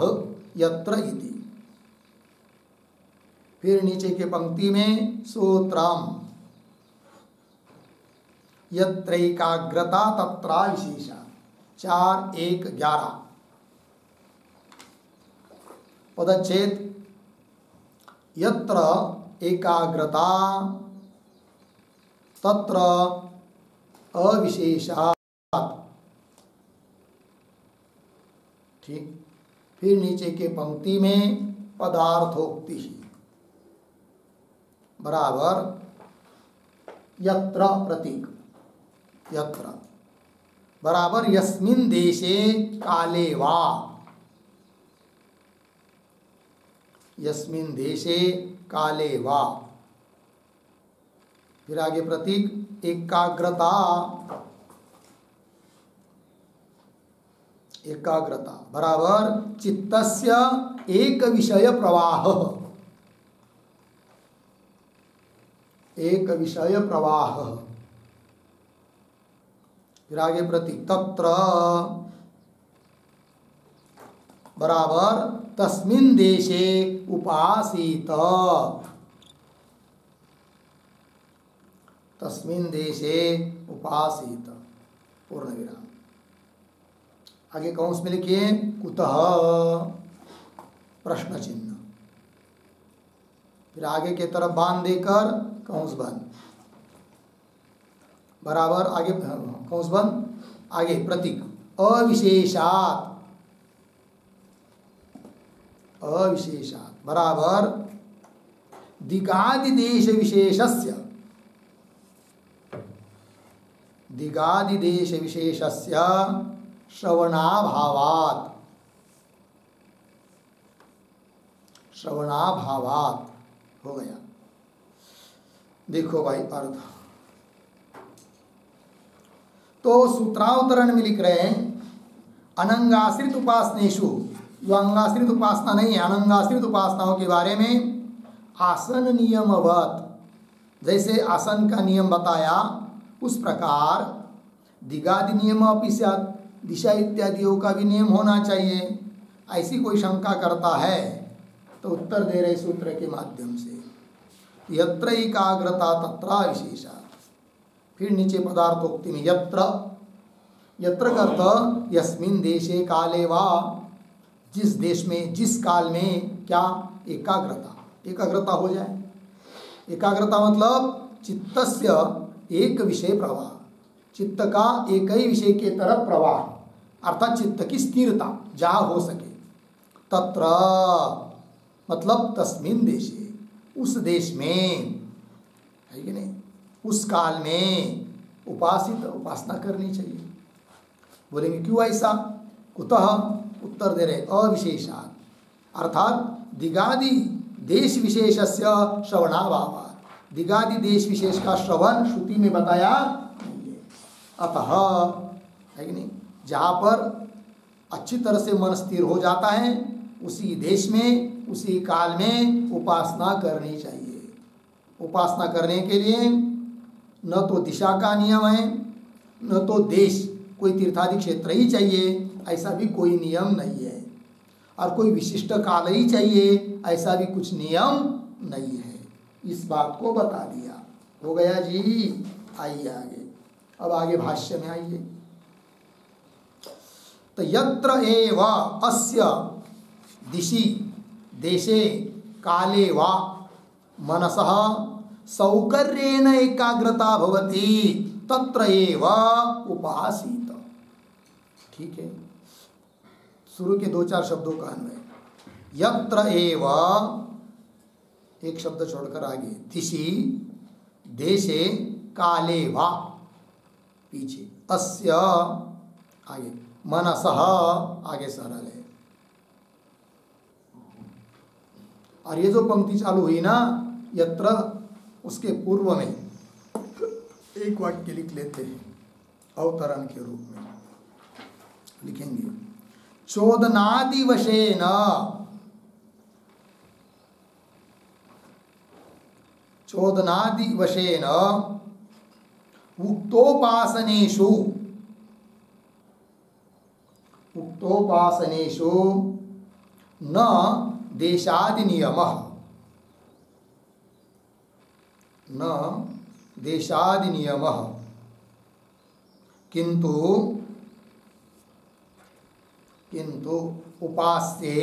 यत्र इति। फिर नीचे के पंक्ति में सूत्रम यत्रैकाग्रता तत्रा विशेषा 4-1-11 पदच्छेद यत्र एकाग्रता तत्र अविशेषात्। ठीक, फिर नीचे के पंक्ति में पदार्थोक्ति बराबर यत्र प्रतीक, यत्र बराबर यस्मिन् देशे काले वा, यस्मिन् देशे काले वा। फिर आगे प्रतीक एकाग्रता, एकाग्रता बराबर चित्तस्य एक विषय प्रवाह, एक विषय प्रवाह। फिर आगे प्रतीक तत्र बराबर तस्मिन् देशे उपासीत, तस्मिन् देशे उपासीत पूर्ण विराम। आगे कौंस में लिखिए कुतः प्रश्न चिन्ह, फिर आगे के तरफ बांध देकर कौंस बंद बराबर, आगे कौंस बंद, आगे प्रतीक अविशेषात्, अविशेषात् बराबर दिगादि देश विशेषस्य, दिगादि देश विशेषस्य श्रवणाभावात्, श्रवणाभावात् हो गया। देखो भाई अर्थ, तो सूत्रावतरण में लिख रहे हैं अनंगाश्रित उपासनेषु, जो अंगाश्रित उपासना नहीं है, अनंगाश्रित उपासनाओं के बारे में आसन नियमवत, जैसे आसन का नियम बताया उस प्रकार दिगादि नियम अपि स्यात्, दिशा इत्यादियों का भी नियम होना चाहिए। ऐसी कोई शंका करता है तो उत्तर दे रहे सूत्र के माध्यम से यत्र एकाग्रता तत्रा विशेषा। फिर नीचे पदार्थोक्ति में यत्र यत्र अर्थ यस्मिन देशे काले वा, जिस देश में जिस काल में क्या एकाग्रता हो जाए। एकाग्रता मतलब चित्तस्य एक विषय प्रवाह, चित्त का एक ही विषय के तरफ प्रवाह, अर्थात चित्त की स्थिरता जहाँ हो सके। तत्र मतलब तस्मिन देशे, उस देश में, है कि नहीं, उस काल में उपासना करनी चाहिए। बोलेंगे क्यों ऐसा, कुतः, उत्तर दे रहे अविशेषात्, अर्थात दिगादि देश विशेषस्य श्रवणाभावात्, दिगादि देश विशेष का श्रवण श्रुति में बताया नहीं है। अतः, है कि नहीं, जहाँ पर अच्छी तरह से मन स्थिर हो जाता है उसी देश में उसी काल में उपासना करनी चाहिए। उपासना करने के लिए न तो दिशा का नियम है, न तो देश कोई तीर्थादि क्षेत्र ही चाहिए, ऐसा भी कोई नियम नहीं है, और कोई विशिष्ट काल ही चाहिए, ऐसा भी कुछ नियम नहीं है। इस बात को बता दिया। हो गया जी। आइए आगे, अब आगे भाष्य में आइए। तो यत्र एव अस्य दिशि देशे काले वा मनसः सौकर्येण एकाग्रता भवति तत्र एव उपासीत। ठीक है, शुरू के 2-4 शब्दों का अन्वय। यत्र एव, एक शब्द छोड़कर आगे, दिशि देशे काले वा, पीछे अस्य, आगे मनसः, आगे सरल है। और ये जो पंक्ति चालू हुई ना यत्र, उसके पूर्व में एक वाक्य लिख लेते हैं अवतरण के रूप में। लिखेंगे चोदनादि वशेन, चोदनादि वशेन उक्तोपासनेषु, उक्तोपासनेषु न देशादि नियमः, न देशादि नियमः, किंतु उपास्ये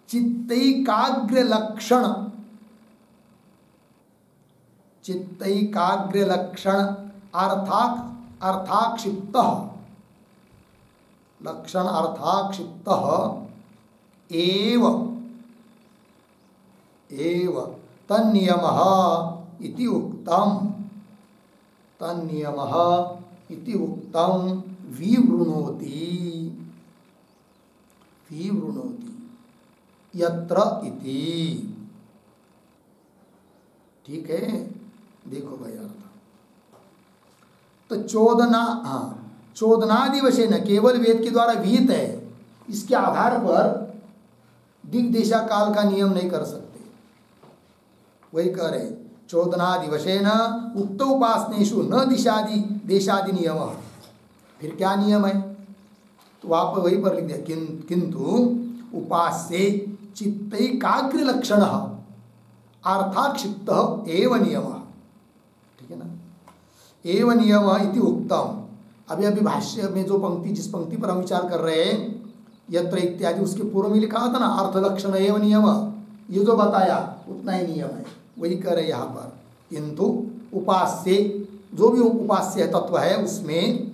चित्तैकाग्र लक्षण अर्थाक्षिप्त, लक्षण अर्थाक्षिप्त एव तन्नियमः इति उक्तम्, तन्नियमः इति उक्तम् विवृणोति, विवृणोति यत्र इति। ठीक है, देखो भाई अर्थ। तो चोदना, हाँ, चोदनादि वशे न केवल वेद के द्वारा विहित है, इसके आधार पर दिग्देशा काल का नियम नहीं कर सकते। वही कह रहे चोदनादि वशेन उक्त उपासनेषु न दिशादि देशादि नियम। फिर क्या नियम है, तो वहाँ पर वही पर लिख दिया किंतु उपास्य चित्तैकाग्र लक्षण अर्थाक्षिप्त एव नियम। ठीक है ना, एव नियम इति उक्तम। अभी भाष्य में जो पंक्ति, जिस पंक्ति पर हम विचार कर रहे हैं यत्र इत्यादि, उसके पूर्व में लिखा था ना अर्थ लक्षण एव नियम, ये जो बताया उतना ही नियम है, वही कर रहे यहाँ पर। किंतु उपास्य, जो भी उपास्य तत्व है उसमें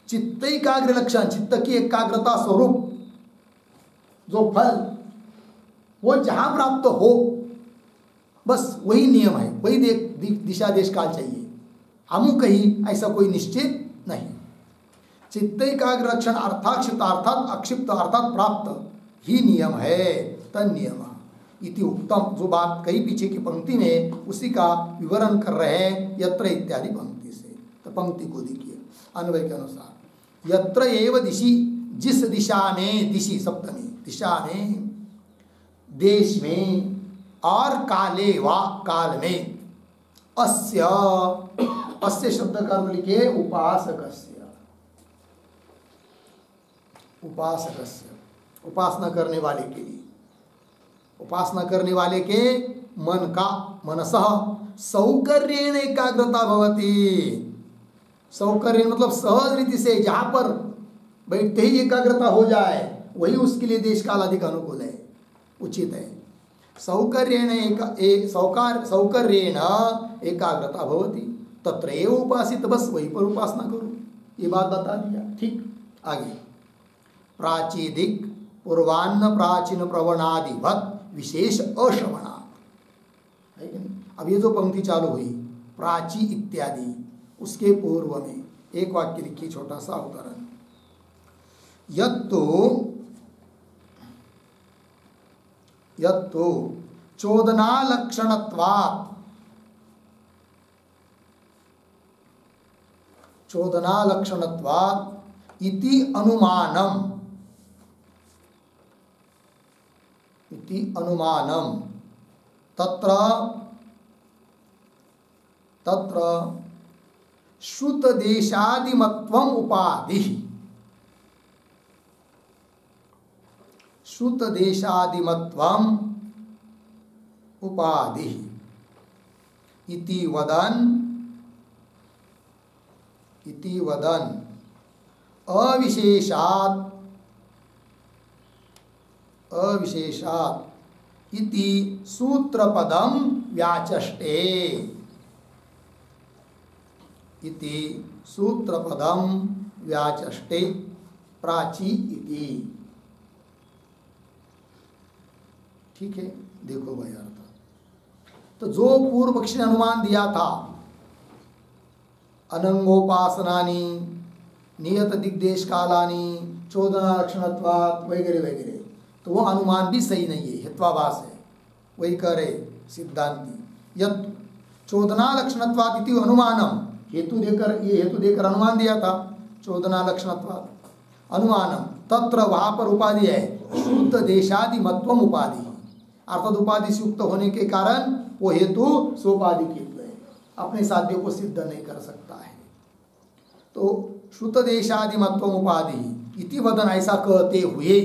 चित्तैकाग्र लक्षण, चित्त की एकाग्रता स्वरूप जो फल वो जहाँ प्राप्त हो, बस वही नियम है, वही दिशा देश काल चाहिए, अमुक ही ऐसा कोई निश्चित नहीं। चित्तैकाग्र लक्षण अर्थाक्षिप्त अर्थात अक्षिप्त अर्थात प्राप्त ही नियम है, तन्नियम इति उत्तम। जो बात कही पीछे की पंक्ति में, उसी का विवरण कर रहे हैं यत्र इत्यादि पंक्ति से। तो पंक्ति को देखिए अन्वय के अनुसार, यत्र एव दिशि, जिस दिशा में, दिशि सप्तमी, दिशा में, देश में, और काले वा काल में, अस्य, अस्य शब्द का अर्थ लिखे उपासकस्य, उपासकस्य, उपासना करने वाले के लिए, उपासना करने वाले के मन का, मनसः सौकर्येण एकाग्रता भवति। सौकर्य मतलब सहज रीति से, जहाँ पर बैठते ही एकाग्रता हो जाए, वही उसके लिए देश काल अधिक अनुकूल है, उचित है। सौकर्येण सौकर्येण एकाग्रता भवति तत्र एव उपासित, बस वहीं पर उपासना करो, ये बात बता दिया। ठीक, आगे प्राचीदिक पूर्वान्न प्राचीन प्रवणादिवत विशेष अश्रवणात्, है कि नहीं। अब ये जो पंक्ति चालू हुई प्राची इत्यादि, उसके पूर्व में एक वाक्य लिखिए, छोटा सा अवतरण। यत्तु चोदना लक्षणत्वात्, चोदना लक्षणत्वात् इति अनुमानम, इति अनुमानम तत्र तत्र श्रुत देशादिमत्वम उपाधि, श्रुत देशादिमत्वम उपाधि इति वदन अविशेषात् इति सूत्रपदम व्याचष्टे, इति सूत्रपदम व्याचष्टे प्राची इति। ठीक है, देखो भाई अर्थ। तो जो पूर्व पक्षी ने अनुमान दिया था अनंगोपासनानि नियत दिग्देश कालानि चोदना लक्षणत्वात् वगैरह वगैरह, तो वो अनुमान भी सही नहीं है, हेत्वाभास है। वही कह रहे सिद्धांती, यत् चोदना लक्षणत्वात् इति अनुमानम, हेतु देकर, ये हेतु देकर अनुमान दिया था, चोदना लक्षणत्वात् अनुमानम तत्र, वहाँ पर उपाधि है शुद्ध देशादि मत्वम उपाधि, अर्थात उपाधि से युक्त होने के कारण वो हेतु सोपाधि हेतु है, अपने साध्य को सिद्ध नहीं कर सकता है। तो श्रुत देशादि मत्वम उपाधि इति वदन, ऐसा कहते हुए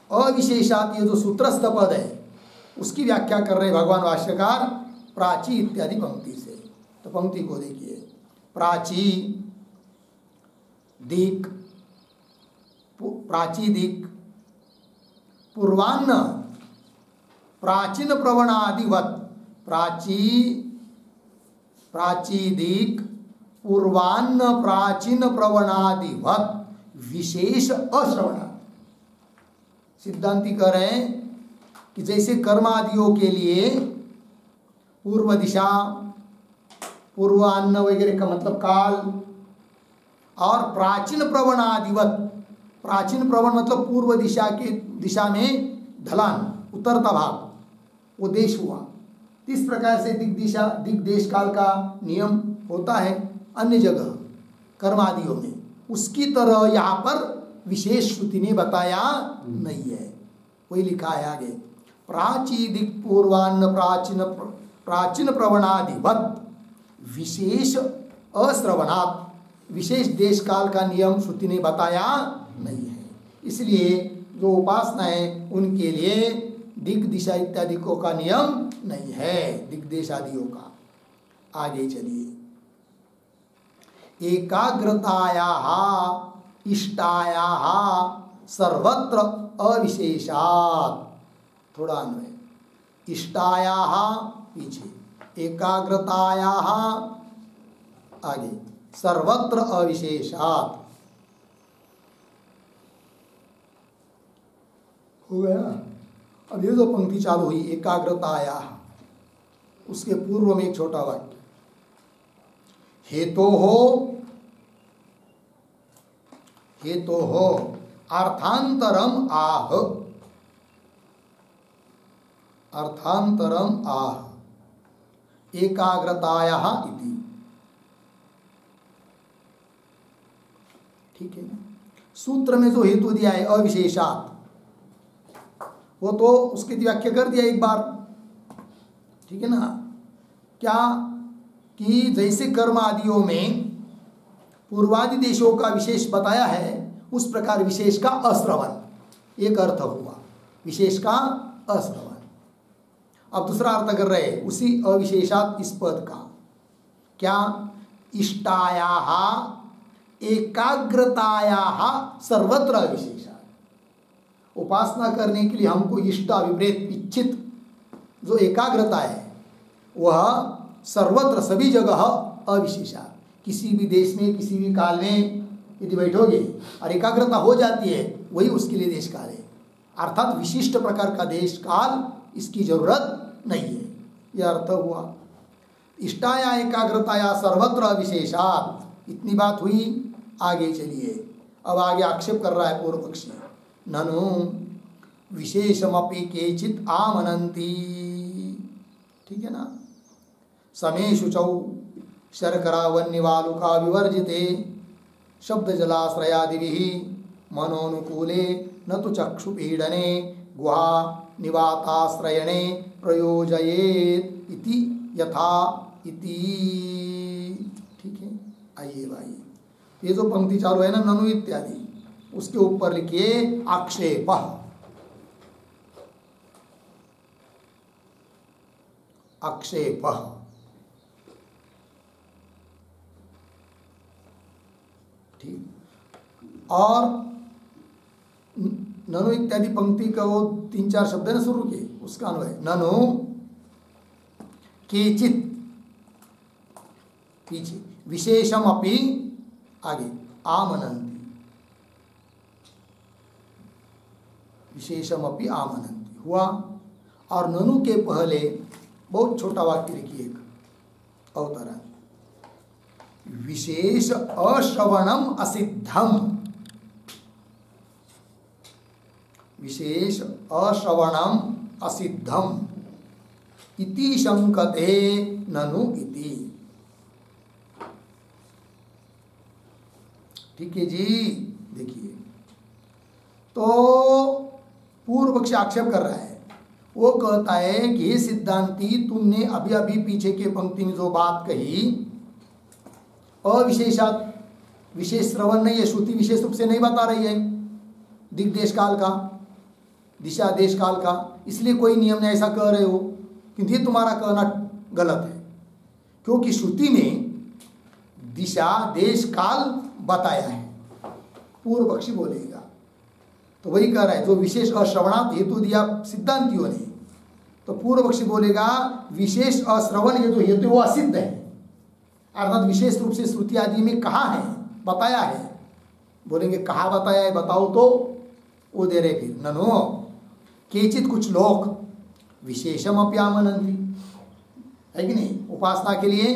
अविशेषात, ये जो सूत्रस्थ पद है उसकी व्याख्या कर रहे भगवान भाष्यकार प्राची इत्यादि पंक्ति से। तो पंक्ति को देखिए, प्राची दिक, प्राची दिक पूर्वान्न प्राचीन प्रवणादिवत, प्राची दिक पूर्वान्न प्राचीन प्रवणादिवत विशेष अश्रवण। सिद्धांती कह रहे हैं कि जैसे कर्मादियों के लिए पूर्व दिशा, पूर्वान्न वगैरह का मतलब काल, और प्राचीन प्रवणादिवत, प्राचीन प्रवण मतलब पूर्व दिशा के दिशा में ढलान, उत्तरता भाग, वो देश हुआ। इस प्रकार से दिग्देश काल का नियम होता है अन्य जगह कर्मादियों में, उसकी तरह यहाँ पर विशेष श्रुति ने बताया नहीं है। वही लिखा है आगे, प्राची दिक पूर्वान्न प्राचीन प्रवणादिवत विशेष अश्रवणात्, विशेष देश काल का नियम श्रुति ने बताया नहीं है। इसलिए जो उपासना है उनके लिए दिग दिशा इत्यादि को का नियम नहीं है, दिग्देश आदियों का। आगे चलिए, एकाग्रतायाः इष्टायाः सर्वत्र अविशेषात्, थोड़ा अन्वय, इष्टायाः पीछे, एकाग्रतायाः आगे, सर्वत्र अविशेषात्। हो गया। अब ये जो पंक्ति चालू हुई एकाग्रतायाः, उसके पूर्व में एक छोटा वाक्य, हेतोः अर्थांतरम आह, अर्थांतरम आह एकाग्रतायाः इति। ठीक है ना। सूत्र में जो हेतु दिया है अविशेषात्, वो तो उसकी व्याख्या कर दिया एक बार, ठीक है ना। क्या कि जैसे कर्म आदियों में पूर्वादि देशों का विशेष बताया है, उस प्रकार विशेष का अश्रवण एक अर्थ हुआ, विशेष का अश्रवण। अब दूसरा अर्थ कर रहे हैं उसी अविशेषात इस पद का, क्या? इष्टायाः एकाग्रतायाः सर्वत्र अविशेषात। उपासना करने के लिए हमको इष्ट अभिप्रेत इच्छित जो एकाग्रता है वह सर्वत्र सभी जगह अविशेषात। किसी भी देश में किसी भी काल में यदि बैठोगे और एकाग्रता हो जाती है वही उसके लिए देश काल है, अर्थात विशिष्ट प्रकार का देश काल इसकी जरूरत नहीं है, यह अर्थ हुआ। इष्टाया एकाग्रताया सर्वत्र अविशेषात, इतनी बात हुई। आगे चलिए, अब आगे आक्षेप कर रहा है पूर्व पक्षी, ननु विशेषमपि केचित आमनन्ति, ठीक है ना। समे शुचौ शर्करा वन्यवालुका विवर्जिते शब्द जलाश्रयादिभिः मनोनुकूले न तो चक्षुपीडने गुहा निवाताश्रयणे प्रयोजयेत इति यथा इति, ठीक है। आइए भाई, ये जो पंक्ति चालू है ना ननु इत्यादि, उसके ऊपर लिखिए आक्षेप। आक्षेप, ठीक। और ननु इत्यादि पंक्ति का वो 3-4 शब्द ने शुरू किए, उसका अन्वय ननु केचित पीछे विशेषम अपि आगे आमनन्ति, विशेषम अपि आमनन्ति हुआ। और ननु के पहले बहुत छोटा वाक्य लिखिए, एक अवतरण, विशेष अश्रवणम असिद्धम, विशेष अश्रवणम असिद्धम इति शंकते ननु इति, ठीक है जी। देखिए, तो पूर्व पक्ष आक्षेप कर रहा है, वो कहता है कि हे सिद्धांती, तुमने अभी अभी पीछे के पंक्ति में जो बात कही अविशेषात, विशेष श्रवण नहीं है, श्रुति विशेष रूप से नहीं बता रही है दिग्देश काल का, दिशा देश काल का, इसलिए कोई नियम नहीं ऐसा कह रहे हो, किंतु ये तुम्हारा कहना गलत है, क्योंकि श्रुति में दिशा देश काल बताया है। पूर्व पक्षी बोलेगा तो वही कह रहा है, जो विशेष अश्रवणात हेतु दिया सिद्धांतियों ने, तो पूर्व पक्षी बोलेगा विशेष अश्रवण ये जो हेतु वो असिद्ध है, अर्थात विशेष रूप से श्रुति आदि में कहा है, बताया है। बोलेंगे कहा बताया है, बताओ तो, वो दे रहे फिर ननो केचित, कुछ लोग विशेषम अप्यामनन्ति, है कि नहीं, उपासना के लिए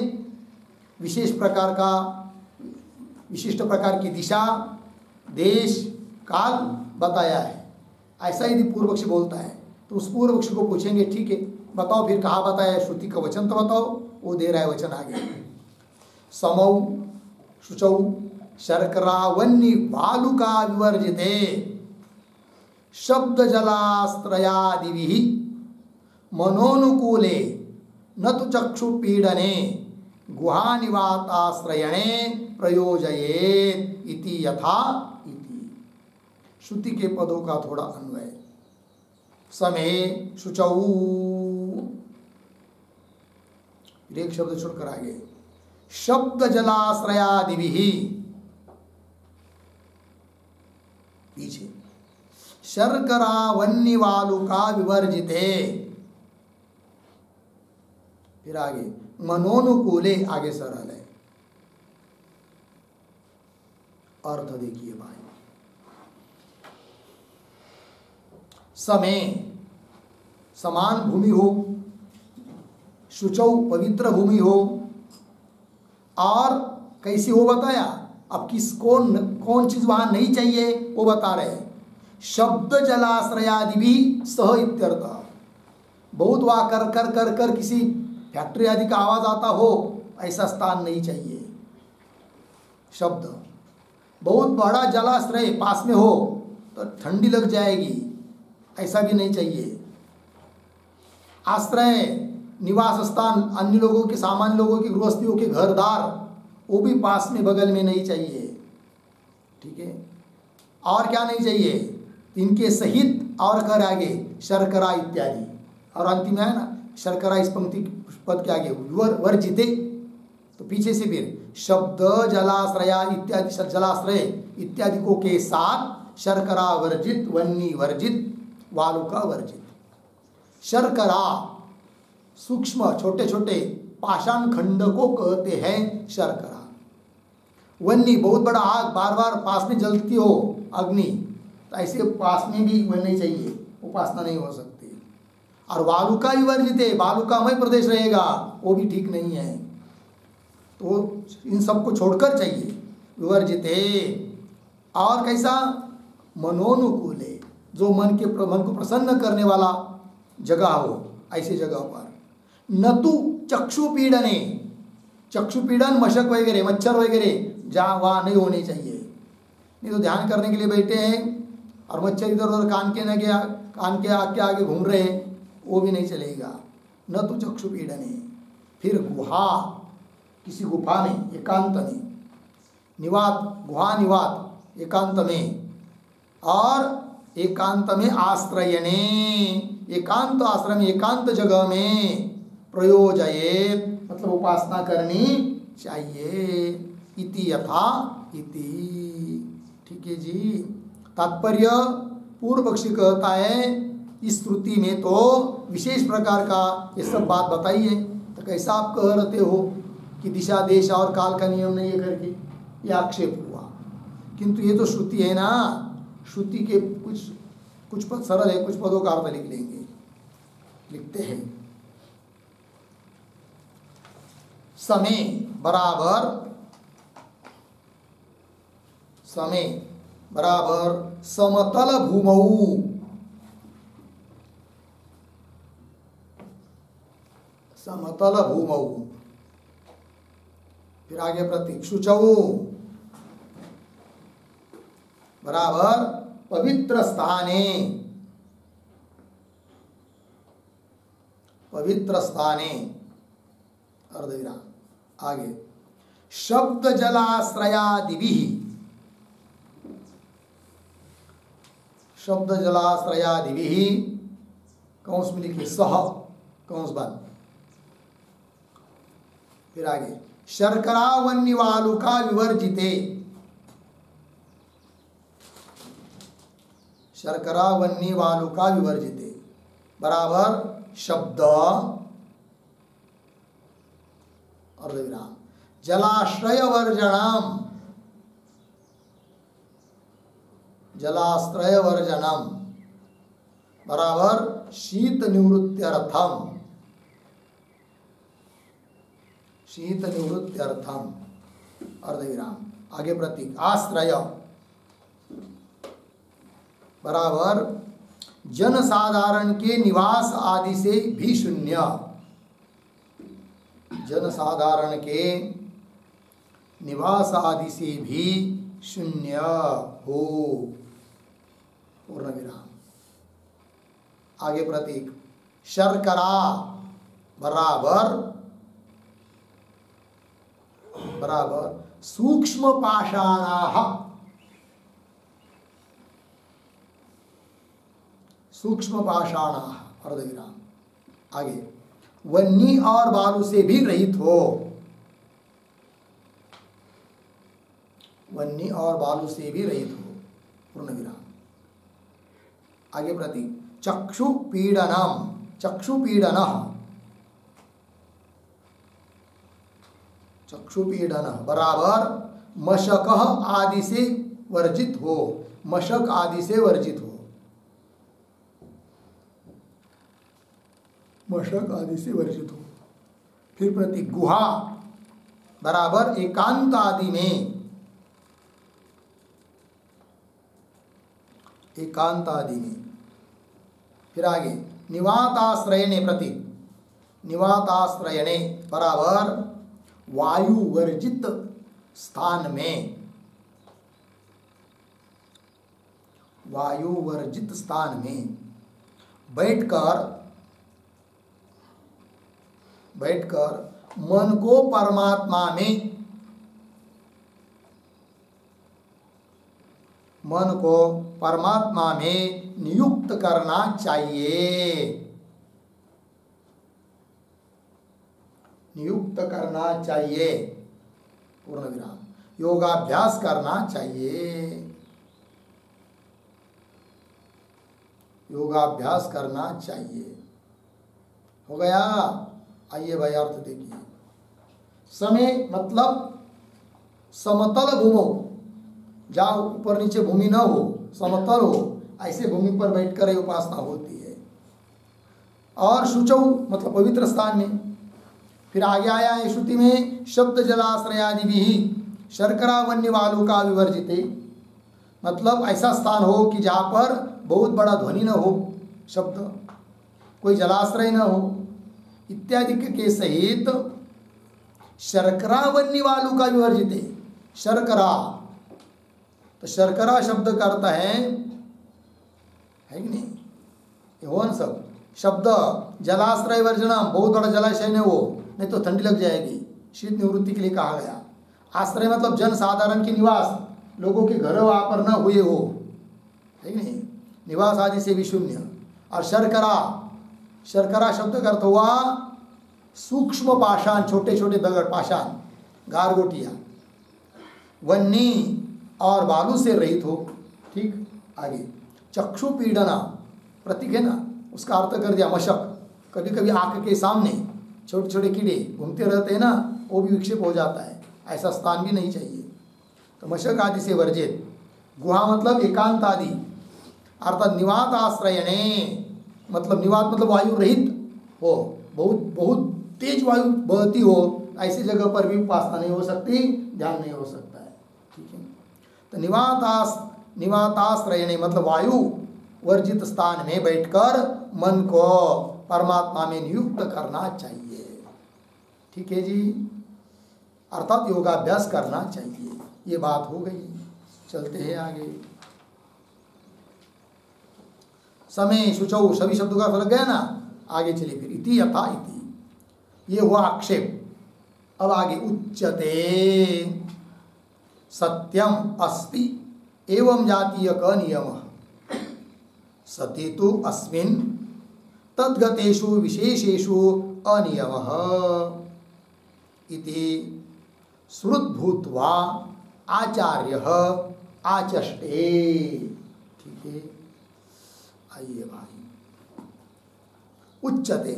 विशेष प्रकार का, विशिष्ट प्रकार की दिशा देश काल बताया है, ऐसा यदि पूर्व पक्षी बोलता है तो उस पूर्व पक्षी को पूछेंगे ठीक है बताओ फिर कहाँ बताया है, श्रुति का वचन तो बताओ। वो दे रहा है वचन आगे, समौ शुचौ शर्करा वन्य बालुका विवर्जिते शब्द जलास्त्रयादिभिः मनोनुकूले न तो चक्षुपीडने गुहानिवाताश्रयणे प्रयोजयेत इति यथा इति। श्रुति के पदों का थोड़ा अन्वय, समे शुचौ, एक शब्द छोड़कर आगे, शब्द जलाश्रयादिभिः, पीछे शर्करा वन्यवालुका विवर्जिते, फिर आगे मनोनुकूले, आगे सरल है। अर्थ देखिए भाई, समय समान भूमि हो, शुचौ पवित्र भूमि हो, और कैसी हो बताया, अब किस कौन चीज वहां नहीं चाहिए वो बता रहे। शब्द जलाश्रयादि भी सह इत्यर्थ, बहुत वहां कर कर कर कर किसी फैक्ट्री आदि का आवाज आता हो ऐसा स्थान नहीं चाहिए। शब्द बहुत बड़ा जलाश्रय पास में हो तो ठंडी लग जाएगी, ऐसा भी नहीं चाहिए। आश्रय निवास स्थान अन्य लोगों के, सामान्य लोगों के, गृहस्थियों के घरदार, वो भी पास में बगल में नहीं चाहिए, ठीक है। और क्या नहीं चाहिए, इनके सहित और कर आगे शर्करा इत्यादि, और अंतिम है ना शर्करा इस पंक्ति पद के आगे वर्जिते, तो पीछे से फिर शब्द जलाश्रया इत्यादि, जलाश्रय इत्यादि को के साथ शर्करा वर्जित, वन्नी वर्जित, वालुका वर्जित। शर्करा सूक्ष्म छोटे छोटे पाषाण खंड को कहते हैं शर्करा। वन्नी बहुत बड़ा आग बार बार पास में जलती हो अग्नि, तो ऐसे पास में भी बननी चाहिए, उपासना नहीं हो सकती। और वालुका भी वर्जित है, वालुकामय प्रदेश रहेगा, वो भी ठीक नहीं है। तो इन सबको छोड़कर चाहिए विवर्जिते। और कैसा? मनोनुकूले, जो मन को प्रसन्न करने वाला जगह हो, ऐसी जगह पर। न तो चक्षु पीड़ने, चक्षु पीड़न मशक वगैरह मच्छर वगैरह जहाँ वहाँ नहीं होनी चाहिए। नहीं तो ध्यान करने के लिए बैठे हैं और मच्छर इधर उधर कान के आगे घूम रहे हैं, वो भी नहीं चलेगा। न तो चक्षु पीड़ने। फिर गुहा, किसी गुफा में एकांत में, निवात, गुहा निवात एकांत में, और एकांत में आश्रयने, एकांत आश्रय में एकांत जगह में प्रयोजये, मतलब उपासना करनी चाहिए। इति यथा इति। ठीक है जी। तात्पर्य पूर्व पक्षी कहता है इस श्रुति में तो विशेष प्रकार का ये सब बात बताई है, तो कैसा आप कह रहे हो कि दिशा देश और काल का नियम नहीं है करके, ये आक्षेप हुआ। किंतु ये तो श्रुति है ना, श्रुति के कुछ पद सरल है, कुछ पदों का अर्थ लिख लेंगे। लिखते हैं समय बराबर, समय बराबर समतल भूमौ, समतल भूमौ। फिर आगे प्रतीक शुचौ बराबर पवित्र स्थाने, पवित्र स्थाने अर्धविराम। आगे शब्द जलाश्रयादिभिः, शब्द जलाश्रयादिभिः कौंस में लिखिए सह, कौंस बंद। फिर आगे शर्करा वन्य वालुका विवर्जिते, शर्करा वन्य वालुका विवर्जिते बराबर शब्द अर्धविराम जलाश्रय वर्जनम, जलाश्रय वर्जनम बराबर शीत निवृत्त्यर्थम, शीत निवृत्त्यर्थम अर्धविराम। आगे प्रतीक आश्रय बराबर जन साधारण के निवास आदि से भी शून्य, जन साधारण के निवास आदि से भी शून्य हो, पूर्ण विराम। आगे प्रतीक शर्करा बराबर, बराबर सूक्ष्म पाषाणाः, सूक्ष्म पाषाणाः अर्धविराम। आगे वन्नी और बालू से भी रहित हो, वन्नी और बालू से भी रहित हो, पूर्ण विराम। आगे प्रतीक चक्षु पीडनम, चक्षु पीडनः, चक्षु पीडनः बराबर मशक आदि से वर्जित हो, मशक आदि से वर्जित हो, मशक आदि से वर्जित हो। फिर प्रतीक गुहा बराबर एकांत आदि में, एकांत आदि में। फिर आगे निवाताश्रयणे, प्रतीक निवाताश्रयणे बराबर वायु वर्जित स्थान में, वायु वर्जित स्थान में बैठकर, बैठकर मन को परमात्मा में, मन को परमात्मा में नियुक्त करना चाहिए, नियुक्त करना चाहिए, पूर्ण विराम, योगाभ्यास करना चाहिए, योगाभ्यास करना चाहिए। हो गया। आइए भाई अर्थ देखिए। समय मतलब समतल भूमो, जहाँ ऊपर नीचे भूमि न हो, समतल हो, ऐसे भूमि पर बैठकर ये उपासना होती है। और शुचौ मतलब पवित्र स्थान में। फिर आगे आया है श्रुति में शब्द जलाश्रयादि भी शर्करा वन्य वालु का विवर्जिते, मतलब ऐसा स्थान हो कि जहाँ पर बहुत बड़ा ध्वनि न हो, शब्द, कोई जलाश्रय न हो इत्यादि के सहित शर्करा वन्य वालु का विवर्जिते। शर्करा, तो शर्करा शब्द का अर्थ है कि नहीं, ये हो न सब शब्द। जलाश्रय वर्जनम, बहुत बड़ा जलाशय नहीं हो, नहीं तो ठंडी लग जाएगी, शीत निवृत्ति के लिए कहा गया। आश्रय मतलब जन साधारण के निवास, लोगों के घर वहाँ पर न हुए हो, है कि नहीं, निवास आदि से भी शून्य। और शर्करा, शर्करा शब्द का अर्थ हुआ सूक्ष्म पाषाण, छोटे छोटे दगड़ पाषाण, गारगोटियाँ, वन्नी और बालू से रहित हो। ठीक, आगे चक्षु पीड़ना, प्रतीक है ना, उसका अर्थ कर दिया मशक। कभी कभी आँख के सामने छोटे छोटे कीड़े घूमते रहते हैं ना, वो भी विक्षेप हो जाता है, ऐसा स्थान भी नहीं चाहिए। तो मशक आदि से वर्जित। गुहा मतलब एकांत आदि, अर्थात निवात आश्रयणे, मतलब निवात मतलब वायु रहित हो, बहुत बहुत तेज वायु बहती हो, ऐसी जगह पर भी उपासना नहीं हो सकती, ध्यान नहीं हो सकता है। ठीक है, तो निवाताश्रयणे मतलब वायु वर्जित स्थान में बैठकर मन को परमात्मा में नियुक्त करना चाहिए। ठीक है जी, अर्थात योगाभ्यास करना चाहिए। ये बात हो गई। चलते हैं आगे। समय शुचौ, सभी शब्दों का फर्क गया ना, आगे चलिए फिर। इति यथा इति, ये हुआ आक्षेप। अब आगे उच्यते सत्यम अस्ति एवं जातीय का नियम सति तो अस्मिन् तद्गतेषु विशेषेषु अनियमः इति श्रुतभूत्वा आचार्यः आचष्टे। ठीक है, आइए भाई। उच्चते,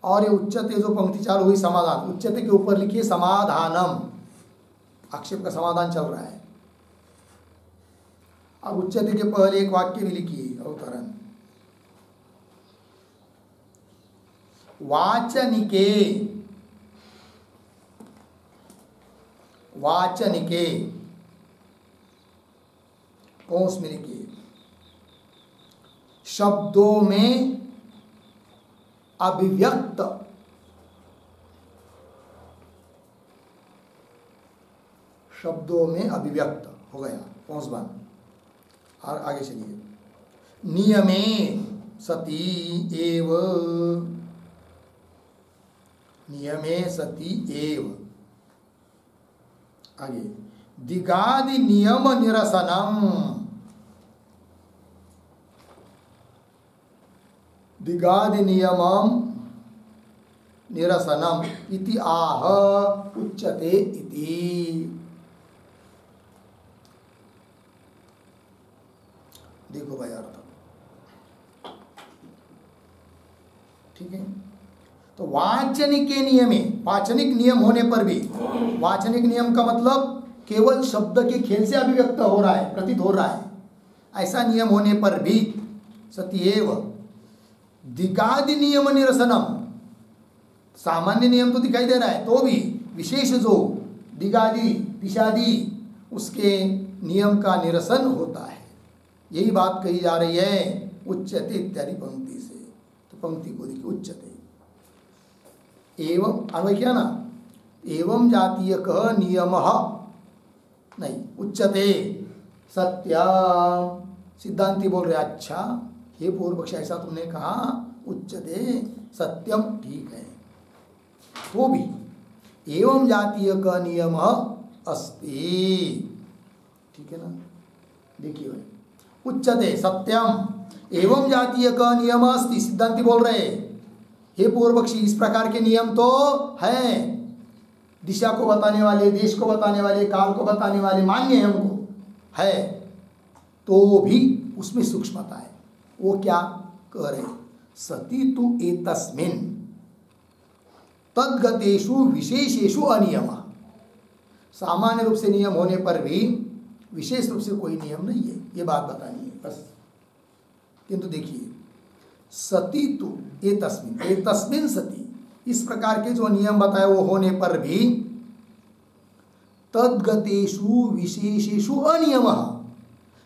और ये उच्चते जो पंक्ति चालू हुई समाधान, उच्चते के ऊपर लिखिए समाधानम, आक्षेप का समाधान चल रहा है। अब उच्चते के पहले एक वाक्य भी लिखिए, अवतरण। वाचनिके, वाचनिके कौंस में लिखिए, शब्दों में अभिव्यक्त, शब्दों में अभिव्यक्त हो गया, कौंस बन। और आगे चलिए। नियमे सती एव, नियमे सती एव। आगे दिगादि नियम निरसनम, दिगादि नियमम निरसनम इति आह उच्यते इति। देखो भाई अर्थ, ठीक है। तो वाचनिक के नियमे, वाचनिक नियम होने पर भी, वाचनिक नियम का मतलब केवल शब्द के खेल से अभिव्यक्त हो रहा है, प्रतीत हो रहा है, ऐसा नियम होने पर भी सत्येव दिगादि नियम निरसनम, सामान्य नियम तो दिखाई दे रहा है, तो भी विशेष जो दिगादि दिशादि उसके नियम का निरसन होता है। यही बात कही जा रही है उच्चते इत्यादि पंक्ति से। तो पंक्ति को देखिए, उच्चते एवं अन्वय किया ना, एवं जातीय का नियम नहीं, उच्चते सत्यम। सिद्धांति बोल रहे अच्छा हे पूर्व पक्ष, ऐसा तुमने कहा उच्चते सत्यम, ठीक है, तो भी एवं जातीय का नियम अस्ति, ठीक है ना। देखिए भाई, उच्चते सत्यम एवं जातीय का नियम अस्ति, सिद्धांति बोल रहे हे पूर्व पक्षी, इस प्रकार के नियम तो हैं, दिशा को बताने वाले, देश को बताने वाले, काल को बताने वाले, मान्य है हमको, है, तो भी उसमें सूक्ष्मता है। वो क्या कह रहे? सती तु एतस्मिन् तद्गतेषु विशेषेषु अनियम। सामान्य रूप से नियम होने पर भी विशेष रूप से कोई नियम नहीं है, ये बात बतानी है बस। किंतु देखिए, सती तु एतस्मिन्, एतस्मिन् सती, इस प्रकार के जो नियम बताए वो होने पर भी तद्गतेषु विशेषेषु अनियम,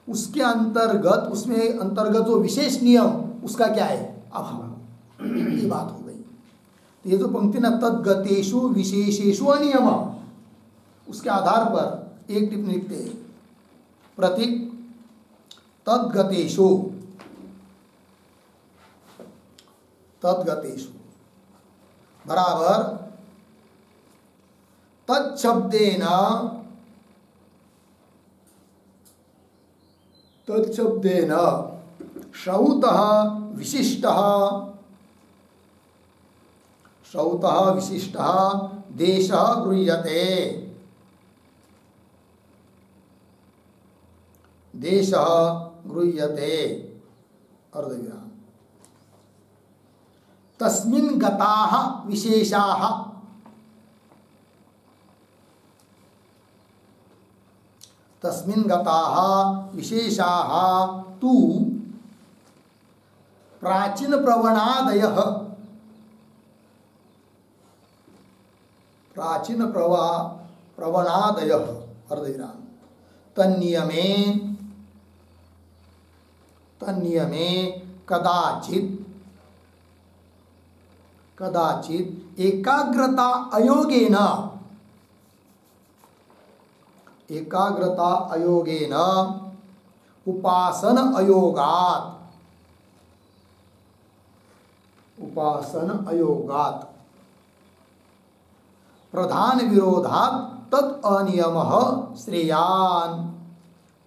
उसके अंतर्गत, उसमें अंतर्गत जो विशेष नियम उसका क्या है? अभाव। ये बात हो गई। तो ये जो पंक्ति ना, तद्गतेषु विशेषेषु अनियम, उसके आधार पर एक टिप्पणी लिखते हैं, प्रतीक तद्गतेषु, तद्गतेषु बराबर तत्शब्देन, तत्शब्देन श्रौतः विशिष्टः, श्रौतः विशिष्टः देशः गृह्यते, देशः गृह्यते, अर्धविराम, तस्मिन् गताः विशेषाः, तस्मिन् गताः विशेषाः तु प्राचीन प्रवणादयः, प्राचीन प्रवणादयः, अर्धविराम, तन्नियमे, तन्नियमे कदाचित्, कदाचित् एकाग्रता अयोगेन, एकाग्रता अयोगेन उपासन अयोगात्, उपासन अयोगात् प्रधान विरोधात् तत् अनियमः श्रेयान्,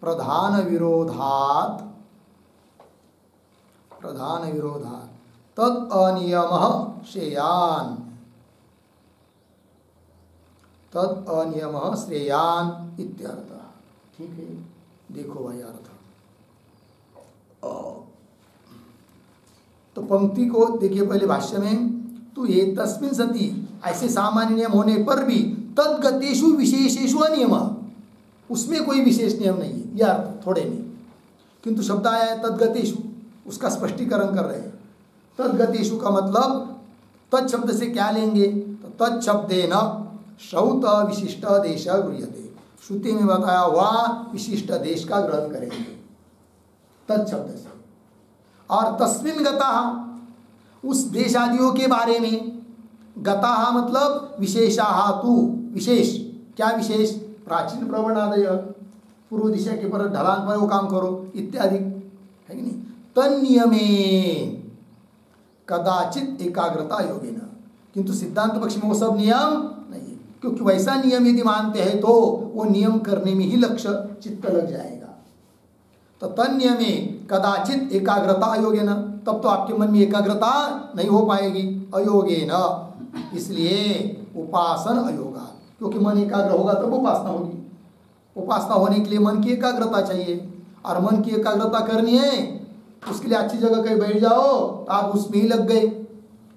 प्रधान विरोधात्, प्रधान विरोधात् तत् अनियमः श्रेयान्, तत् अनियमः श्रेयान् इत्यर्थः। ठीक है, देखो भाई अर्थ। तो पंक्ति को देखिए पहले भाष्य में, तो ये तस्मिन् सति, ऐसे सामान्य नियम होने पर भी तद्गतेषु विशेषेषु अनियम, उसमें कोई विशेष नियम नहीं है, यह अर्थ थोड़े में। किंतु शब्द आया है तद्गतेषु, उसका स्पष्टीकरण कर रहे हैं। तद्गतेषु का मतलब तत् शब्द से क्या लेंगे? तो तत् शब्देन श्रौत विशिष्ट देश गृह्यते, श्रुति में बताया हुआ विशिष्ट देश का ग्रहण करेंगे तत् शब्द से। और तस्मिन् गतः, उस देशादियों के बारे में, गतः मतलब विशेषाः तु, विशेष, क्या विशेष? प्राचीन प्रवणादय, पूर्व दिशा के पर ढलान पर वो काम करो इत्यादि, है कि नहीं? तन्नियमे कदाचित एकाग्रता योगेन, किंतु सिद्धांत पक्ष में वो सब नियम नहीं है, क्योंकि वैसा नियम यदि मानते हैं तो वो नियम करने में ही लक्ष्य चित्त लग जाएगा। तो तन्नियमे कदाचित एकाग्रता अयोगेन, तब तो आपके मन में एकाग्रता नहीं हो पाएगी, अयोगेन, इसलिए उपासन अयोगा, क्योंकि मन एकाग्र होगा तब उपासना होगी। उपासना होने के लिए मन की एकाग्रता चाहिए, और मन की एकाग्रता करनी है उसके लिए अच्छी जगह कहीं बैठ जाओ तो आप उसमें ही लग गए।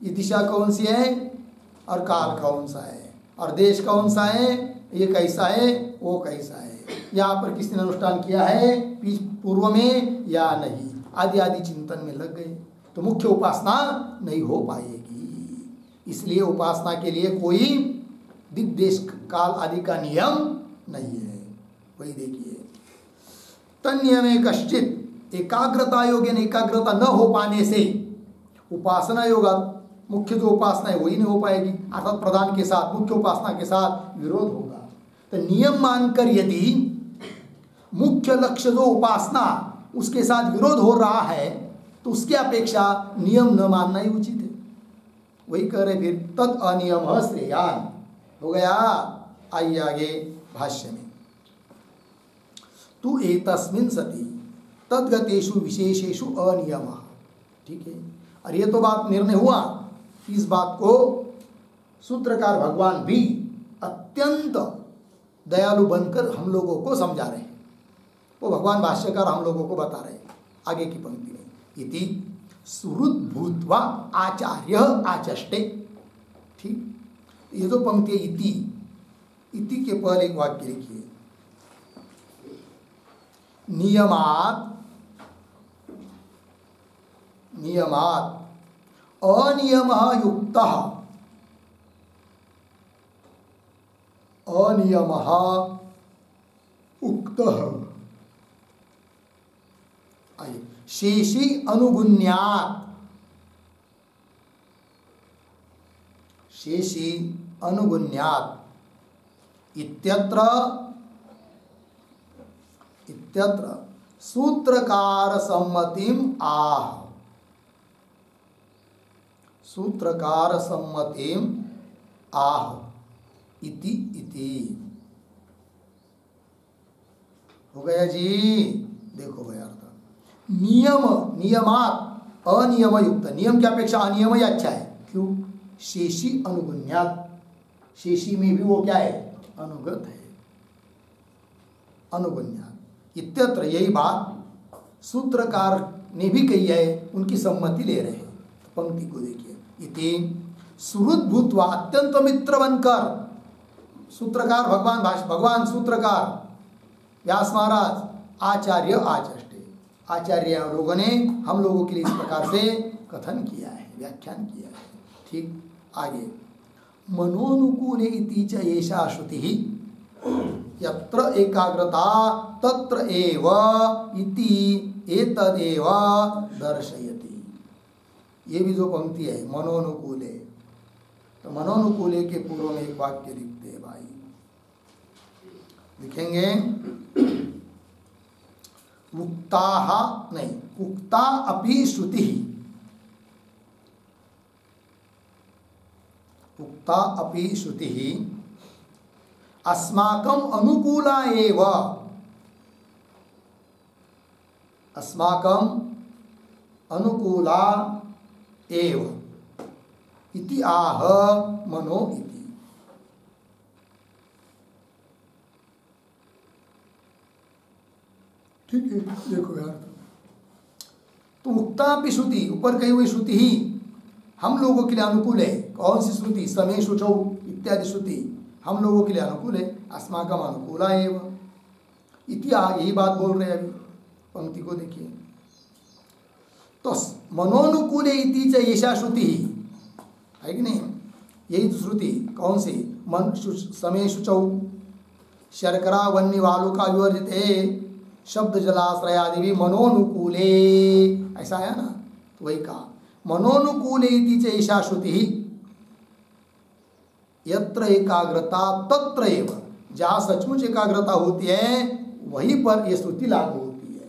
ये दिशा कौन सी है और काल कौन सा है और देश कौन सा है, ये कैसा है वो कैसा है, यहाँ पर किसने अनुष्ठान किया है पूर्व में या नहीं, आदि आदि चिंतन में लग गए तो मुख्य उपासना नहीं हो पाएगी। इसलिए उपासना के लिए कोई दिग्देश काल आदि का नियम नहीं है। वही देखिए, तन्नियमे कश्चित, एकाग्रता योगेन, एकाग्रता न हो पाने से उपासना योगा, मुख्य जो उपासना है वही नहीं हो पाएगी, अर्थात प्रधान के साथ, मुख्य उपासना के साथ विरोध होगा। तो नियम मानकर यदि मुख्य लक्ष्य जो उपासना उसके साथ विरोध हो रहा है तो उसकी अपेक्षा नियम न मानना ही उचित है। वही कह रहे फिर, तद अनियम श्रेयान हो गया। आइए आगे भाष्य में, तु एतस्मिन् सति तद्गतेषु विशेषेषु अनियमः। ठीक है, और ये तो बात निर्णय हुआ इस बात को सूत्रकार भगवान भी अत्यंत दयालु बनकर हम लोगों को समझा रहे हैं। वो भगवान भाष्यकार हम लोगों को बता रहे हैं आगे की पंक्ति में, इति सुहृद भूत्वा आचार्य आचष्टे। ठीक, ये जो पंक्ति है इति, इति के पहले एक वाक्य लिखिए, नियमात नियमात अनियमः युक्तः अनियमः उक्तः। आइए, शेषी अनुगुण्यात्, शेषी अनुगुण्यात् इत्यत्र इत्यत्र सूत्रकार सम्मतिम आह, सूत्रकार सम्मतिम आह इति इति। हो गया जी, देखो भैया अर्थ, नियम नियमात अनियम युक्त, नियम की अपेक्षा अनियम ही अच्छा है। क्यों? शेषी अनुगुण्यात, शेषी में भी वो क्या है? अनुगत है, अनुगुण्यात। इत्यत्र, यही बात सूत्रकार ने भी कही है, उनकी सम्मति ले रहे हैं। पंक्ति को देखिए, इति सुहृद भूत्वा, अत्यंत मित्र बनकर, सूत्रकार भगवान सूत्रकार व्यास महाराज आचार्य आचष्टे, आचार्य लोगों ने हम लोगों के लिए इस प्रकार से कथन किया है, व्याख्यान किया है। ठीक, आगे, मनोनुकूले इति च एषा श्रुतिः यत्र एकाग्रता तत्र एव इति एतदेव दर्शयति। ये भी जो पंक्ति है मनोनुकूले, तो मनोनुकूले के पूर्व में एक वाक्य लिखते हैं भाई, लिखेंगे उक्ताः नहीं, उक्ता अपि श्रुतिः, उक्ता अपि श्रुतिः अस्माकं अनुकूला एव, अस्माकं अनुकूला एव इति आह मनो इति। ठीक है, देखो यार, तो उक्ता भी श्रुति, ऊपर कही हुई श्रुति ही हम लोगों के लिए अनुकूल है। कौन सी श्रुति? समय शुचौ इत्यादि श्रुति हम लोगों के लिए अनुकूल है। अस्माकम अनुकूला एव इति, यही बात बोल रहे हैं अभी। पंक्ति को देखिए, तो मनोनुकूले इति च एषा श्रुति है कि नहीं? यही तो श्रुति कौन सी? मन समय शुचौ शर्करा वन्य वालुका विवर्जिते शब्द जलाश्रयादि भी मनोनुकूले, ऐसा है ना? तो वही कहा मनोनुकूले इति च एषा श्रुति यत्र एकाग्रता तत्र एव, जहाँ सचमुच एकाग्रता होती है वहीं पर यह श्रुति लागू होती है।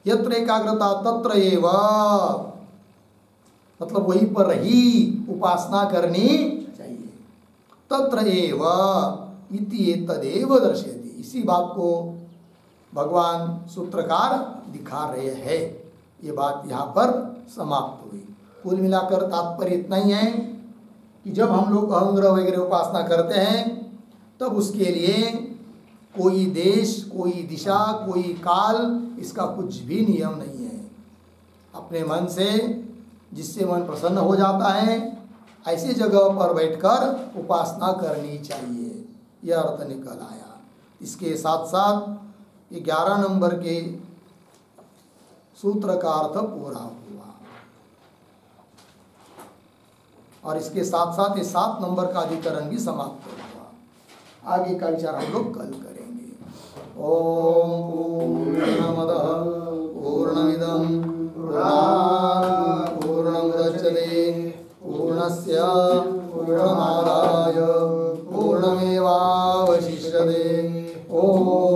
यत्र एकाग्रता तत्र एव, मतलब वहीं पर ही उपासना करनी चाहिए। तत्र एव इति तदेव दर्शयति, इसी बात को भगवान सूत्रकार दिखा रहे हैं। ये बात यहाँ पर समाप्त हुई। कुल मिलाकर तात्पर्य इतना ही है कि जब हम लोग अहंग्रह वगैरह उपासना करते हैं तब उसके लिए कोई देश, कोई दिशा, कोई काल, इसका कुछ भी नियम नहीं है। अपने मन से जिससे मन प्रसन्न हो जाता है ऐसी जगह पर बैठकर उपासना करनी चाहिए। यह अर्थ निकल आया। इसके साथ साथ 11 नंबर के सूत्र का अर्थ पूरा हुआ और इसके साथ साथ ये 7 नंबर का अधिकरण भी समाप्त हुआ। आगे का विचार हम लोग कल करेंगे। ओम पूर्णमदः पूर्णमिदं पूर्णात् पूर्णमुदच्यते पूर्णस्य पूर्णमादाय पूर्णमेवावशिष्यते। ओम